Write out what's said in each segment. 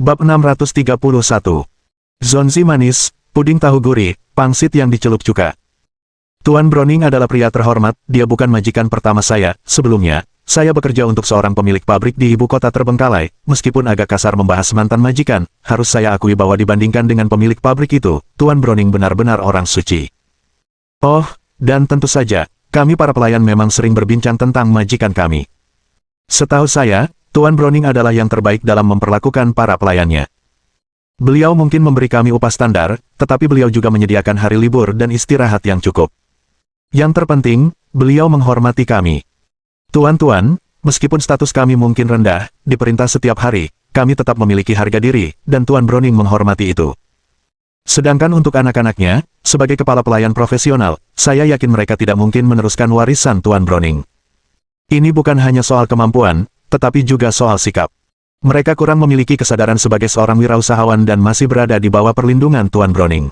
Bab 631. Zonzi manis, puding tahu gurih, pangsit yang dicelup cuka. Tuan Browning adalah pria terhormat, dia bukan majikan pertama saya. Sebelumnya, saya bekerja untuk seorang pemilik pabrik di ibu kota terbengkalai. Meskipun agak kasar membahas mantan majikan, harus saya akui bahwa dibandingkan dengan pemilik pabrik itu, Tuan Browning benar-benar orang suci. Oh, dan tentu saja, kami para pelayan memang sering berbincang tentang majikan kami. Setahu saya, Tuan Browning adalah yang terbaik dalam memperlakukan para pelayannya. Beliau mungkin memberi kami upah standar, tetapi beliau juga menyediakan hari libur dan istirahat yang cukup. Yang terpenting, beliau menghormati kami. Tuan-tuan, meskipun status kami mungkin rendah, diperintah setiap hari, kami tetap memiliki harga diri, dan Tuan Browning menghormati itu. Sedangkan untuk anak-anaknya, sebagai kepala pelayan profesional, saya yakin mereka tidak mungkin meneruskan warisan Tuan Browning. Ini bukan hanya soal kemampuan, tetapi juga soal sikap. Mereka kurang memiliki kesadaran sebagai seorang wirausahawan dan masih berada di bawah perlindungan Tuan Browning.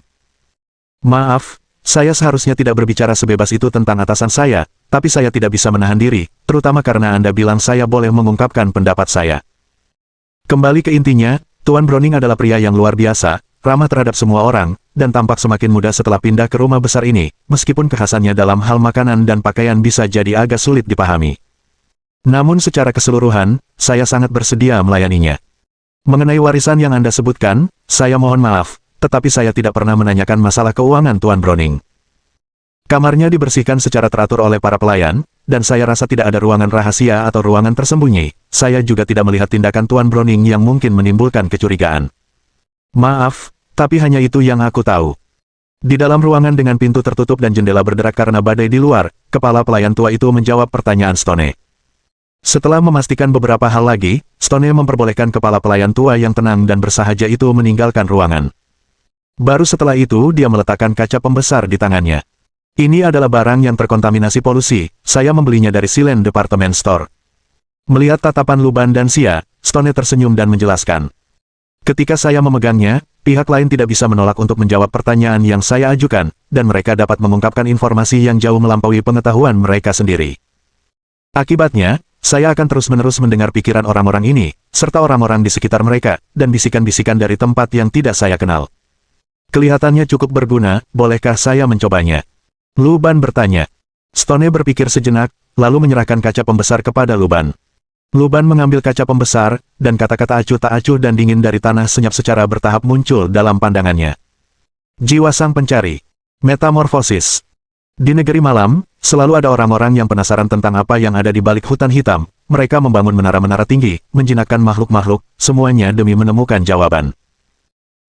Maaf, saya seharusnya tidak berbicara sebebas itu tentang atasan saya, tapi saya tidak bisa menahan diri, terutama karena Anda bilang saya boleh mengungkapkan pendapat saya. Kembali ke intinya, Tuan Browning adalah pria yang luar biasa, ramah terhadap semua orang, dan tampak semakin muda setelah pindah ke rumah besar ini, meskipun kekhasannya dalam hal makanan dan pakaian bisa jadi agak sulit dipahami. Namun secara keseluruhan, saya sangat bersedia melayaninya. Mengenai warisan yang Anda sebutkan, saya mohon maaf, tetapi saya tidak pernah menanyakan masalah keuangan Tuan Browning. Kamarnya dibersihkan secara teratur oleh para pelayan, dan saya rasa tidak ada ruangan rahasia atau ruangan tersembunyi. Saya juga tidak melihat tindakan Tuan Browning yang mungkin menimbulkan kecurigaan. Maaf, tapi hanya itu yang aku tahu. Di dalam ruangan dengan pintu tertutup dan jendela berderak karena badai di luar, kepala pelayan tua itu menjawab pertanyaan Stone. Setelah memastikan beberapa hal lagi, Stone memperbolehkan kepala pelayan tua yang tenang dan bersahaja itu meninggalkan ruangan. Baru setelah itu dia meletakkan kaca pembesar di tangannya. Ini adalah barang yang terkontaminasi polusi, saya membelinya dari Silent Department Store. Melihat tatapan Luban dan Xia, Stone tersenyum dan menjelaskan. Ketika saya memegangnya, pihak lain tidak bisa menolak untuk menjawab pertanyaan yang saya ajukan, dan mereka dapat mengungkapkan informasi yang jauh melampaui pengetahuan mereka sendiri. Akibatnya, saya akan terus-menerus mendengar pikiran orang-orang ini, serta orang-orang di sekitar mereka, dan bisikan-bisikan dari tempat yang tidak saya kenal. Kelihatannya cukup berguna, bolehkah saya mencobanya? Luban bertanya. Stone berpikir sejenak, lalu menyerahkan kaca pembesar kepada Luban. Luban mengambil kaca pembesar, dan kata-kata acuh tak acuh dan dingin dari tanah senyap secara bertahap muncul dalam pandangannya. Jiwa sang pencari. Metamorfosis. Di negeri malam, selalu ada orang-orang yang penasaran tentang apa yang ada di balik hutan hitam. Mereka membangun menara-menara tinggi, menjinakkan makhluk-makhluk, semuanya demi menemukan jawaban.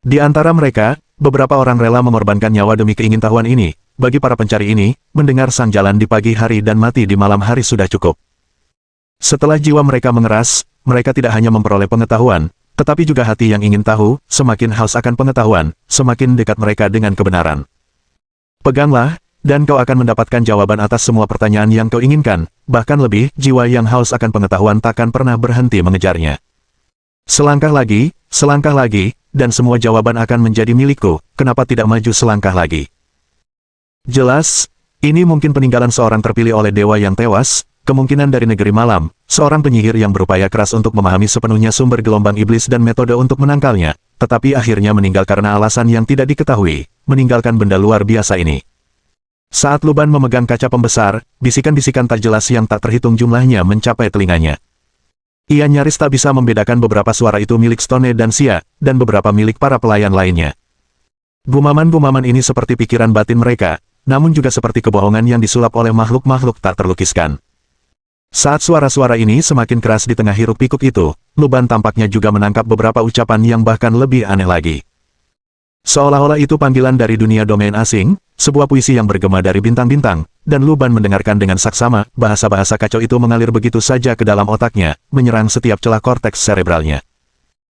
Di antara mereka, beberapa orang rela mengorbankan nyawa demi keingintahuan ini. Bagi para pencari ini, mendengar sang jalan di pagi hari dan mati di malam hari sudah cukup. Setelah jiwa mereka mengeras, mereka tidak hanya memperoleh pengetahuan, tetapi juga hati yang ingin tahu. Semakin haus akan pengetahuan, semakin dekat mereka dengan kebenaran. Peganglah, dan kau akan mendapatkan jawaban atas semua pertanyaan yang kau inginkan, bahkan lebih, jiwa yang haus akan pengetahuan takkan pernah berhenti mengejarnya. Selangkah lagi, dan semua jawaban akan menjadi milikku, kenapa tidak maju selangkah lagi? Jelas, ini mungkin peninggalan seorang terpilih oleh dewa yang tewas, kemungkinan dari negeri malam, seorang penyihir yang berupaya keras untuk memahami sepenuhnya sumber gelombang iblis dan metode untuk menangkalnya, tetapi akhirnya meninggal karena alasan yang tidak diketahui, meninggalkan benda luar biasa ini. Saat Luban memegang kaca pembesar, bisikan-bisikan tak jelas yang tak terhitung jumlahnya mencapai telinganya. Ia nyaris tak bisa membedakan beberapa suara itu milik Stone dan Xia, dan beberapa milik para pelayan lainnya. Gumaman-gumaman ini seperti pikiran batin mereka, namun juga seperti kebohongan yang disulap oleh makhluk-makhluk tak terlukiskan. Saat suara-suara ini semakin keras di tengah hiruk-pikuk itu, Luban tampaknya juga menangkap beberapa ucapan yang bahkan lebih aneh lagi. Seolah-olah itu panggilan dari dunia domain asing, sebuah puisi yang bergema dari bintang-bintang, dan Luban mendengarkan dengan saksama, bahasa-bahasa kacau itu mengalir begitu saja ke dalam otaknya, menyerang setiap celah korteks serebralnya.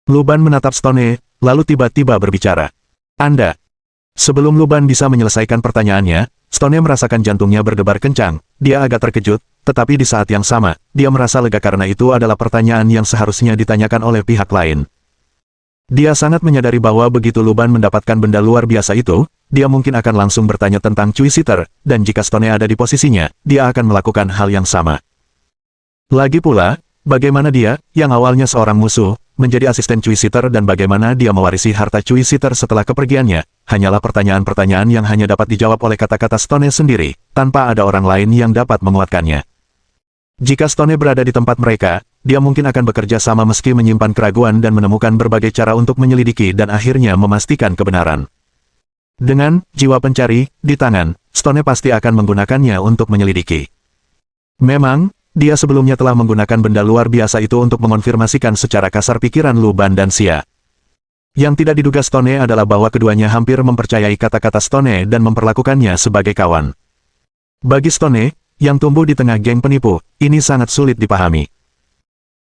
Luban menatap Stone, lalu tiba-tiba berbicara. Anda. Sebelum Luban bisa menyelesaikan pertanyaannya, Stone merasakan jantungnya berdebar kencang, dia agak terkejut, tetapi di saat yang sama, dia merasa lega karena itu adalah pertanyaan yang seharusnya ditanyakan oleh pihak lain. Dia sangat menyadari bahwa begitu Luban mendapatkan benda luar biasa itu, dia mungkin akan langsung bertanya tentang Cui Sitter, dan jika Stone ada di posisinya, dia akan melakukan hal yang sama. Lagi pula, bagaimana dia, yang awalnya seorang musuh, menjadi asisten Cui Sitter dan bagaimana dia mewarisi harta Cui Sitter setelah kepergiannya, hanyalah pertanyaan-pertanyaan yang hanya dapat dijawab oleh kata-kata Stone sendiri, tanpa ada orang lain yang dapat menguatkannya. Jika Stone berada di tempat mereka, dia mungkin akan bekerja sama meski menyimpan keraguan dan menemukan berbagai cara untuk menyelidiki dan akhirnya memastikan kebenaran. Dengan jiwa pencari di tangan, Stone pasti akan menggunakannya untuk menyelidiki. Memang, dia sebelumnya telah menggunakan benda luar biasa itu untuk mengonfirmasikan secara kasar pikiran Lu Ban dan Xia. Yang tidak diduga Stone adalah bahwa keduanya hampir mempercayai kata-kata Stone dan memperlakukannya sebagai kawan. Bagi Stone, yang tumbuh di tengah geng penipu, ini sangat sulit dipahami.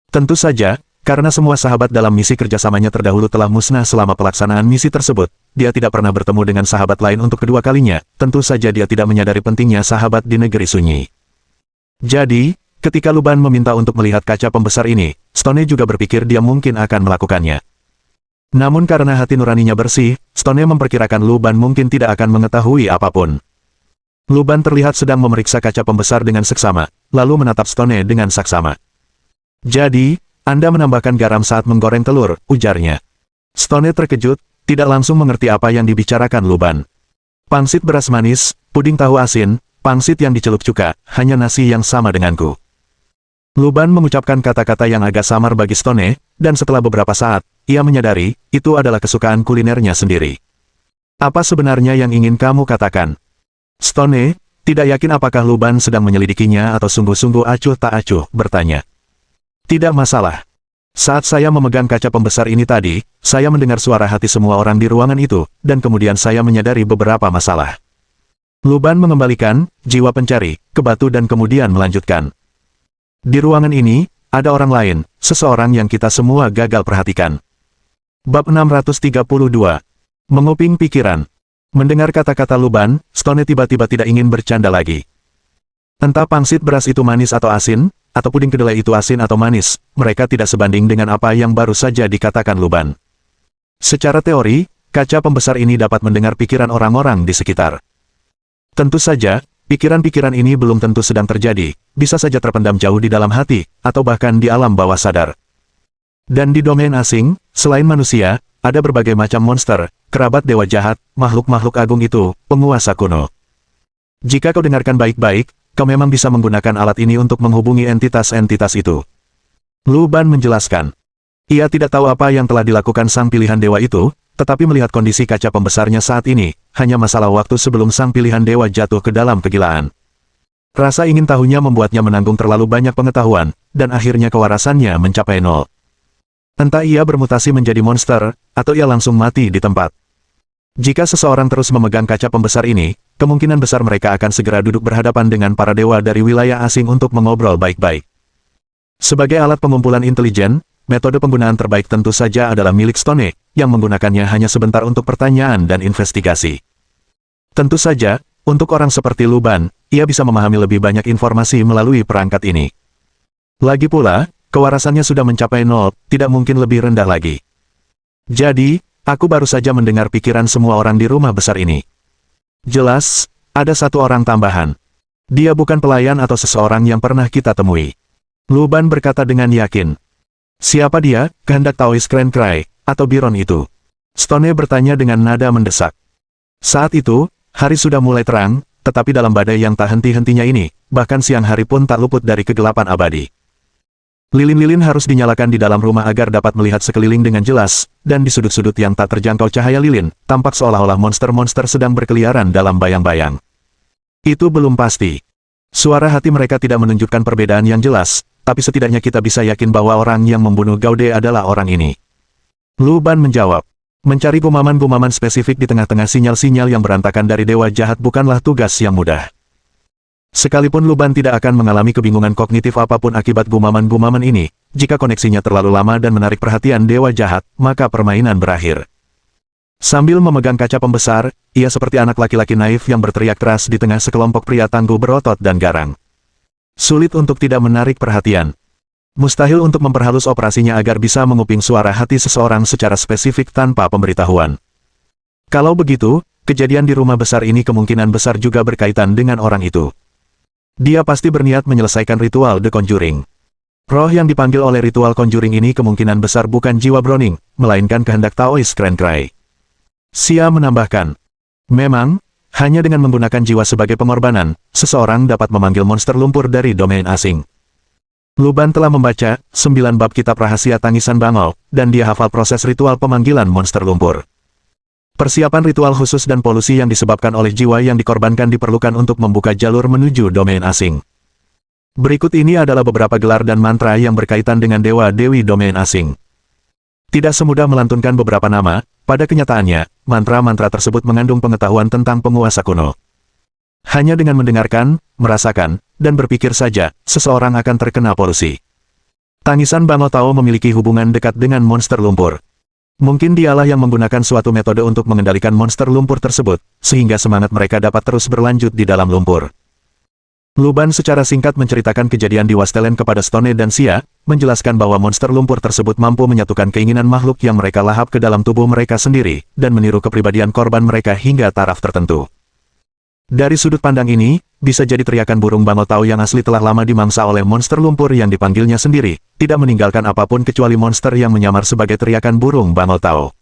Tentu saja, karena semua sahabat dalam misi kerjasamanya terdahulu telah musnah selama pelaksanaan misi tersebut, dia tidak pernah bertemu dengan sahabat lain untuk kedua kalinya, tentu saja dia tidak menyadari pentingnya sahabat di negeri sunyi. Jadi, ketika Lu Ban meminta untuk melihat kaca pembesar ini, Stone juga berpikir dia mungkin akan melakukannya. Namun karena hati nuraninya bersih, Stone memperkirakan Lu Ban mungkin tidak akan mengetahui apapun. Lu Ban terlihat sedang memeriksa kaca pembesar dengan seksama, lalu menatap Stone dengan saksama. Jadi, Anda menambahkan garam saat menggoreng telur, ujarnya. Stone terkejut, tidak langsung mengerti apa yang dibicarakan Lu Ban. Pangsit beras manis, puding tahu asin, pangsit yang dicelup cuka, hanya nasi yang sama denganku. Lu Ban mengucapkan kata-kata yang agak samar bagi Stone, dan setelah beberapa saat, ia menyadari, itu adalah kesukaan kulinernya sendiri. Apa sebenarnya yang ingin kamu katakan? Stone, tidak yakin apakah Lu Ban sedang menyelidikinya atau sungguh-sungguh acuh tak acuh, bertanya. Tidak masalah. Saat saya memegang kaca pembesar ini tadi, saya mendengar suara hati semua orang di ruangan itu, dan kemudian saya menyadari beberapa masalah. Lu Ban mengembalikan jiwa pencari ke batu dan kemudian melanjutkan. Di ruangan ini, ada orang lain, seseorang yang kita semua gagal perhatikan. Bab 632. Menguping pikiran. Mendengar kata-kata Lu Ban, Stone tiba-tiba tidak ingin bercanda lagi. Entah pangsit beras itu manis atau asin, atau puding kedelai itu asin atau manis, mereka tidak sebanding dengan apa yang baru saja dikatakan Lu Ban. Secara teori, kaca pembesar ini dapat mendengar pikiran orang-orang di sekitar. Tentu saja, pikiran-pikiran ini belum tentu sedang terjadi, bisa saja terpendam jauh di dalam hati, atau bahkan di alam bawah sadar. Dan di domain asing, selain manusia, ada berbagai macam monster, kerabat dewa jahat, makhluk-makhluk agung itu, penguasa kuno. Jika kau dengarkan baik-baik, kau memang bisa menggunakan alat ini untuk menghubungi entitas-entitas itu. Lu Ban menjelaskan. Ia tidak tahu apa yang telah dilakukan sang pilihan dewa itu, tetapi melihat kondisi kaca pembesarnya saat ini, hanya masalah waktu sebelum sang pilihan dewa jatuh ke dalam kegilaan. Rasa ingin tahunya membuatnya menanggung terlalu banyak pengetahuan, dan akhirnya kewarasannya mencapai nol. Entah ia bermutasi menjadi monster, atau ia langsung mati di tempat. Jika seseorang terus memegang kaca pembesar ini, kemungkinan besar mereka akan segera duduk berhadapan dengan para dewa dari wilayah asing untuk mengobrol baik-baik. Sebagai alat pengumpulan intelijen, metode penggunaan terbaik tentu saja adalah milik Stone, yang menggunakannya hanya sebentar untuk pertanyaan dan investigasi. Tentu saja, untuk orang seperti Lu Ban, ia bisa memahami lebih banyak informasi melalui perangkat ini. Lagi pula, kewarasannya sudah mencapai nol, tidak mungkin lebih rendah lagi. Jadi, aku baru saja mendengar pikiran semua orang di rumah besar ini. Jelas, ada satu orang tambahan. Dia bukan pelayan atau seseorang yang pernah kita temui. Lu Ban berkata dengan yakin. Siapa dia, kehendak Taoist Grand Cry, atau Biron itu? Stone bertanya dengan nada mendesak. Saat itu, hari sudah mulai terang, tetapi dalam badai yang tak henti-hentinya ini, bahkan siang hari pun tak luput dari kegelapan abadi. Lilin-lilin harus dinyalakan di dalam rumah agar dapat melihat sekeliling dengan jelas, dan di sudut-sudut yang tak terjangkau cahaya lilin, tampak seolah-olah monster-monster sedang berkeliaran dalam bayang-bayang. Itu belum pasti. Suara hati mereka tidak menunjukkan perbedaan yang jelas, tapi setidaknya kita bisa yakin bahwa orang yang membunuh Gaude adalah orang ini. Lu Ban menjawab. Mencari gumaman-gumaman spesifik di tengah-tengah sinyal-sinyal yang berantakan dari dewa jahat bukanlah tugas yang mudah. Sekalipun Lu Ban tidak akan mengalami kebingungan kognitif apapun akibat gumaman-gumaman ini, jika koneksinya terlalu lama dan menarik perhatian dewa jahat, maka permainan berakhir. Sambil memegang kaca pembesar, ia seperti anak laki-laki naif yang berteriak keras di tengah sekelompok pria tangguh berotot dan garang. Sulit untuk tidak menarik perhatian. Mustahil untuk memperhalus operasinya agar bisa menguping suara hati seseorang secara spesifik tanpa pemberitahuan. Kalau begitu, kejadian di rumah besar ini kemungkinan besar juga berkaitan dengan orang itu. Dia pasti berniat menyelesaikan ritual The Conjuring. Roh yang dipanggil oleh ritual conjuring ini kemungkinan besar bukan jiwa Browning, melainkan kehendak Taoist Grand Cry. Xia menambahkan, memang, hanya dengan menggunakan jiwa sebagai pengorbanan, seseorang dapat memanggil monster lumpur dari domain asing. Luban telah membaca 9 bab kitab rahasia Tangisan Bangau, dan dia hafal proses ritual pemanggilan monster lumpur. Persiapan ritual khusus dan polusi yang disebabkan oleh jiwa yang dikorbankan diperlukan untuk membuka jalur menuju domain asing. Berikut ini adalah beberapa gelar dan mantra yang berkaitan dengan dewa-dewi domain asing. Tidak semudah melantunkan beberapa nama, pada kenyataannya, mantra-mantra tersebut mengandung pengetahuan tentang penguasa kuno. Hanya dengan mendengarkan, merasakan, dan berpikir saja, seseorang akan terkena polusi. Tangisan Bangau Tao memiliki hubungan dekat dengan monster lumpur. Mungkin dialah yang menggunakan suatu metode untuk mengendalikan monster lumpur tersebut, sehingga semangat mereka dapat terus berlanjut di dalam lumpur. Luban secara singkat menceritakan kejadian di Wastelen kepada Stone dan Xia, menjelaskan bahwa monster lumpur tersebut mampu menyatukan keinginan makhluk yang mereka lahap ke dalam tubuh mereka sendiri, dan meniru kepribadian korban mereka hingga taraf tertentu. Dari sudut pandang ini, bisa jadi teriakan burung Bangau Tao yang asli telah lama dimangsa oleh monster lumpur yang dipanggilnya sendiri, tidak meninggalkan apapun kecuali monster yang menyamar sebagai teriakan burung Bangau Tao.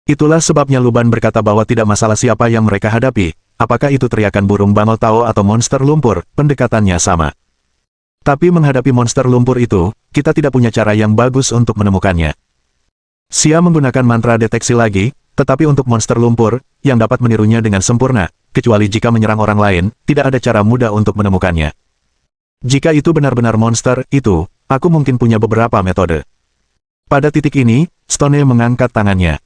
Itulah sebabnya Luban berkata bahwa tidak masalah siapa yang mereka hadapi, apakah itu teriakan burung Bangau Tao atau monster lumpur, pendekatannya sama. Tapi menghadapi monster lumpur itu, kita tidak punya cara yang bagus untuk menemukannya. Xia menggunakan mantra deteksi lagi, tetapi untuk monster lumpur, yang dapat menirunya dengan sempurna, kecuali jika menyerang orang lain, tidak ada cara mudah untuk menemukannya. Jika itu benar-benar monster, itu, aku mungkin punya beberapa metode. Pada titik ini, Stone mengangkat tangannya.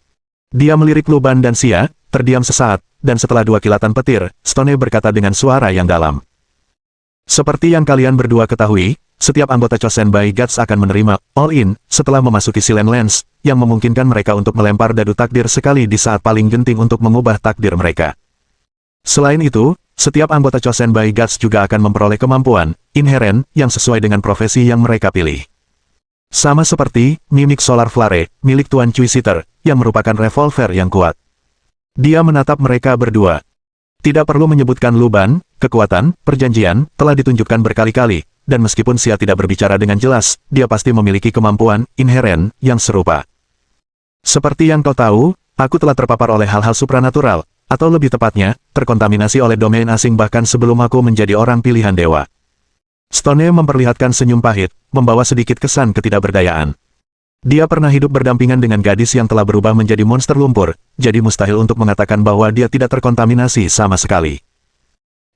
Dia melirik Luban dan Xia, terdiam sesaat, dan setelah 2 kilatan petir, Stone berkata dengan suara yang dalam. Seperti yang kalian berdua ketahui, setiap anggota Chosen by Gods akan menerima all-in setelah memasusi Silent Lens, yang memungkinkan mereka untuk melempar dadu takdir sekali di saat paling genting untuk mengubah takdir mereka. Selain itu, setiap anggota Chosen by Gods juga akan memperoleh kemampuan inheren yang sesuai dengan profesi yang mereka pilih. Sama seperti Mimic Solar Flare, milik Tuan Cuisiter, yang merupakan revolver yang kuat. Dia menatap mereka berdua. Tidak perlu menyebutkan Luban, kekuatan, perjanjian, telah ditunjukkan berkali-kali, dan meskipun Xia tidak berbicara dengan jelas, dia pasti memiliki kemampuan inheren yang serupa. Seperti yang kau tahu, aku telah terpapar oleh hal-hal supranatural, atau lebih tepatnya, terkontaminasi oleh domain asing bahkan sebelum aku menjadi orang pilihan dewa. Stone memperlihatkan senyum pahit, membawa sedikit kesan ketidakberdayaan. Dia pernah hidup berdampingan dengan gadis yang telah berubah menjadi monster lumpur, jadi mustahil untuk mengatakan bahwa dia tidak terkontaminasi sama sekali.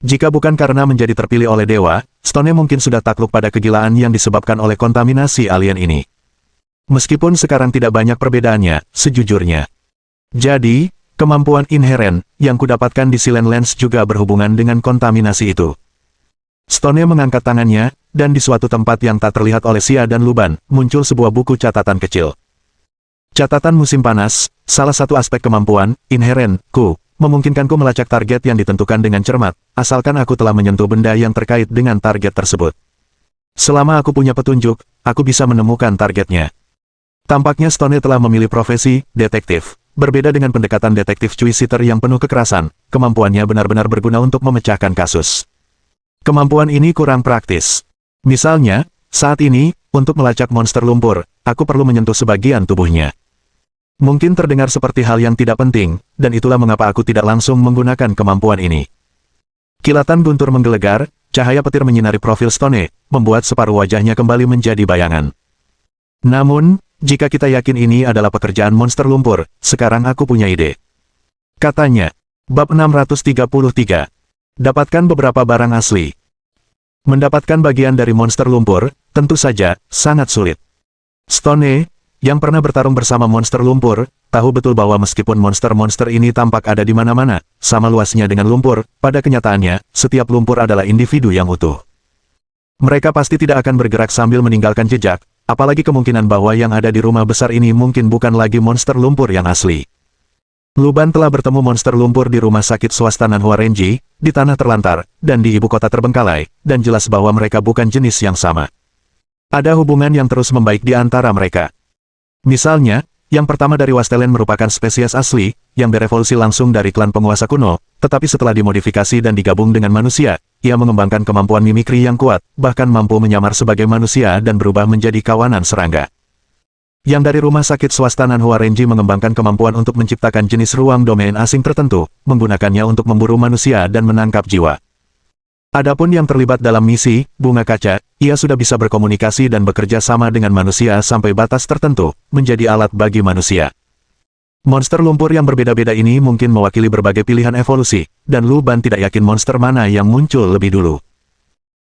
Jika bukan karena menjadi terpilih oleh dewa, Stone mungkin sudah takluk pada kegilaan yang disebabkan oleh kontaminasi alien ini. Meskipun sekarang tidak banyak perbedaannya, sejujurnya. Jadi, kemampuan inheren yang kudapatkan di Silent Lens juga berhubungan dengan kontaminasi itu. Stone mengangkat tangannya, dan di suatu tempat yang tak terlihat oleh Xia dan Luban, muncul sebuah buku catatan kecil. Catatan musim panas, salah satu aspek kemampuan inheren ku, memungkinkanku melacak target yang ditentukan dengan cermat, asalkan aku telah menyentuh benda yang terkait dengan target tersebut. Selama aku punya petunjuk, aku bisa menemukan targetnya. Tampaknya Stone telah memilih profesi detektif. Berbeda dengan pendekatan detektif Cuisiter yang penuh kekerasan, kemampuannya benar-benar berguna untuk memecahkan kasus. Kemampuan ini kurang praktis. Misalnya, saat ini, untuk melacak monster lumpur, aku perlu menyentuh sebagian tubuhnya. Mungkin terdengar seperti hal yang tidak penting, dan itulah mengapa aku tidak langsung menggunakan kemampuan ini. Kilatan guntur menggelegar, cahaya petir menyinari profil Stone, membuat separuh wajahnya kembali menjadi bayangan. Namun, jika kita yakin ini adalah pekerjaan monster lumpur, sekarang aku punya ide. Katanya, bab 633. Dapatkan beberapa barang asli. Mendapatkan bagian dari monster lumpur, tentu saja, sangat sulit. Stone, yang pernah bertarung bersama monster lumpur, tahu betul bahwa meskipun monster-monster ini tampak ada di mana-mana, sama luasnya dengan lumpur, pada kenyataannya, setiap lumpur adalah individu yang utuh. Mereka pasti tidak akan bergerak sambil meninggalkan jejak, apalagi kemungkinan bahwa yang ada di rumah besar ini mungkin bukan lagi monster lumpur yang asli. Luban telah bertemu monster lumpur di rumah sakit swasta Nanhua Renji, di tanah terlantar, dan di ibu kota terbengkalai, dan jelas bahwa mereka bukan jenis yang sama. Ada hubungan yang terus membaik di antara mereka. Misalnya, yang pertama dari Wastelen merupakan spesies asli, yang berevolusi langsung dari klan penguasa kuno, tetapi setelah dimodifikasi dan digabung dengan manusia, ia mengembangkan kemampuan mimikri yang kuat, bahkan mampu menyamar sebagai manusia dan berubah menjadi kawanan serangga. Yang dari rumah sakit swasta Nanhua Renji mengembangkan kemampuan untuk menciptakan jenis ruang domain asing tertentu, menggunakannya untuk memburu manusia dan menangkap jiwa. Adapun yang terlibat dalam misi, Bunga Kaca, ia sudah bisa berkomunikasi dan bekerja sama dengan manusia sampai batas tertentu, menjadi alat bagi manusia. Monster lumpur yang berbeda-beda ini mungkin mewakili berbagai pilihan evolusi, dan Lu Ban tidak yakin monster mana yang muncul lebih dulu.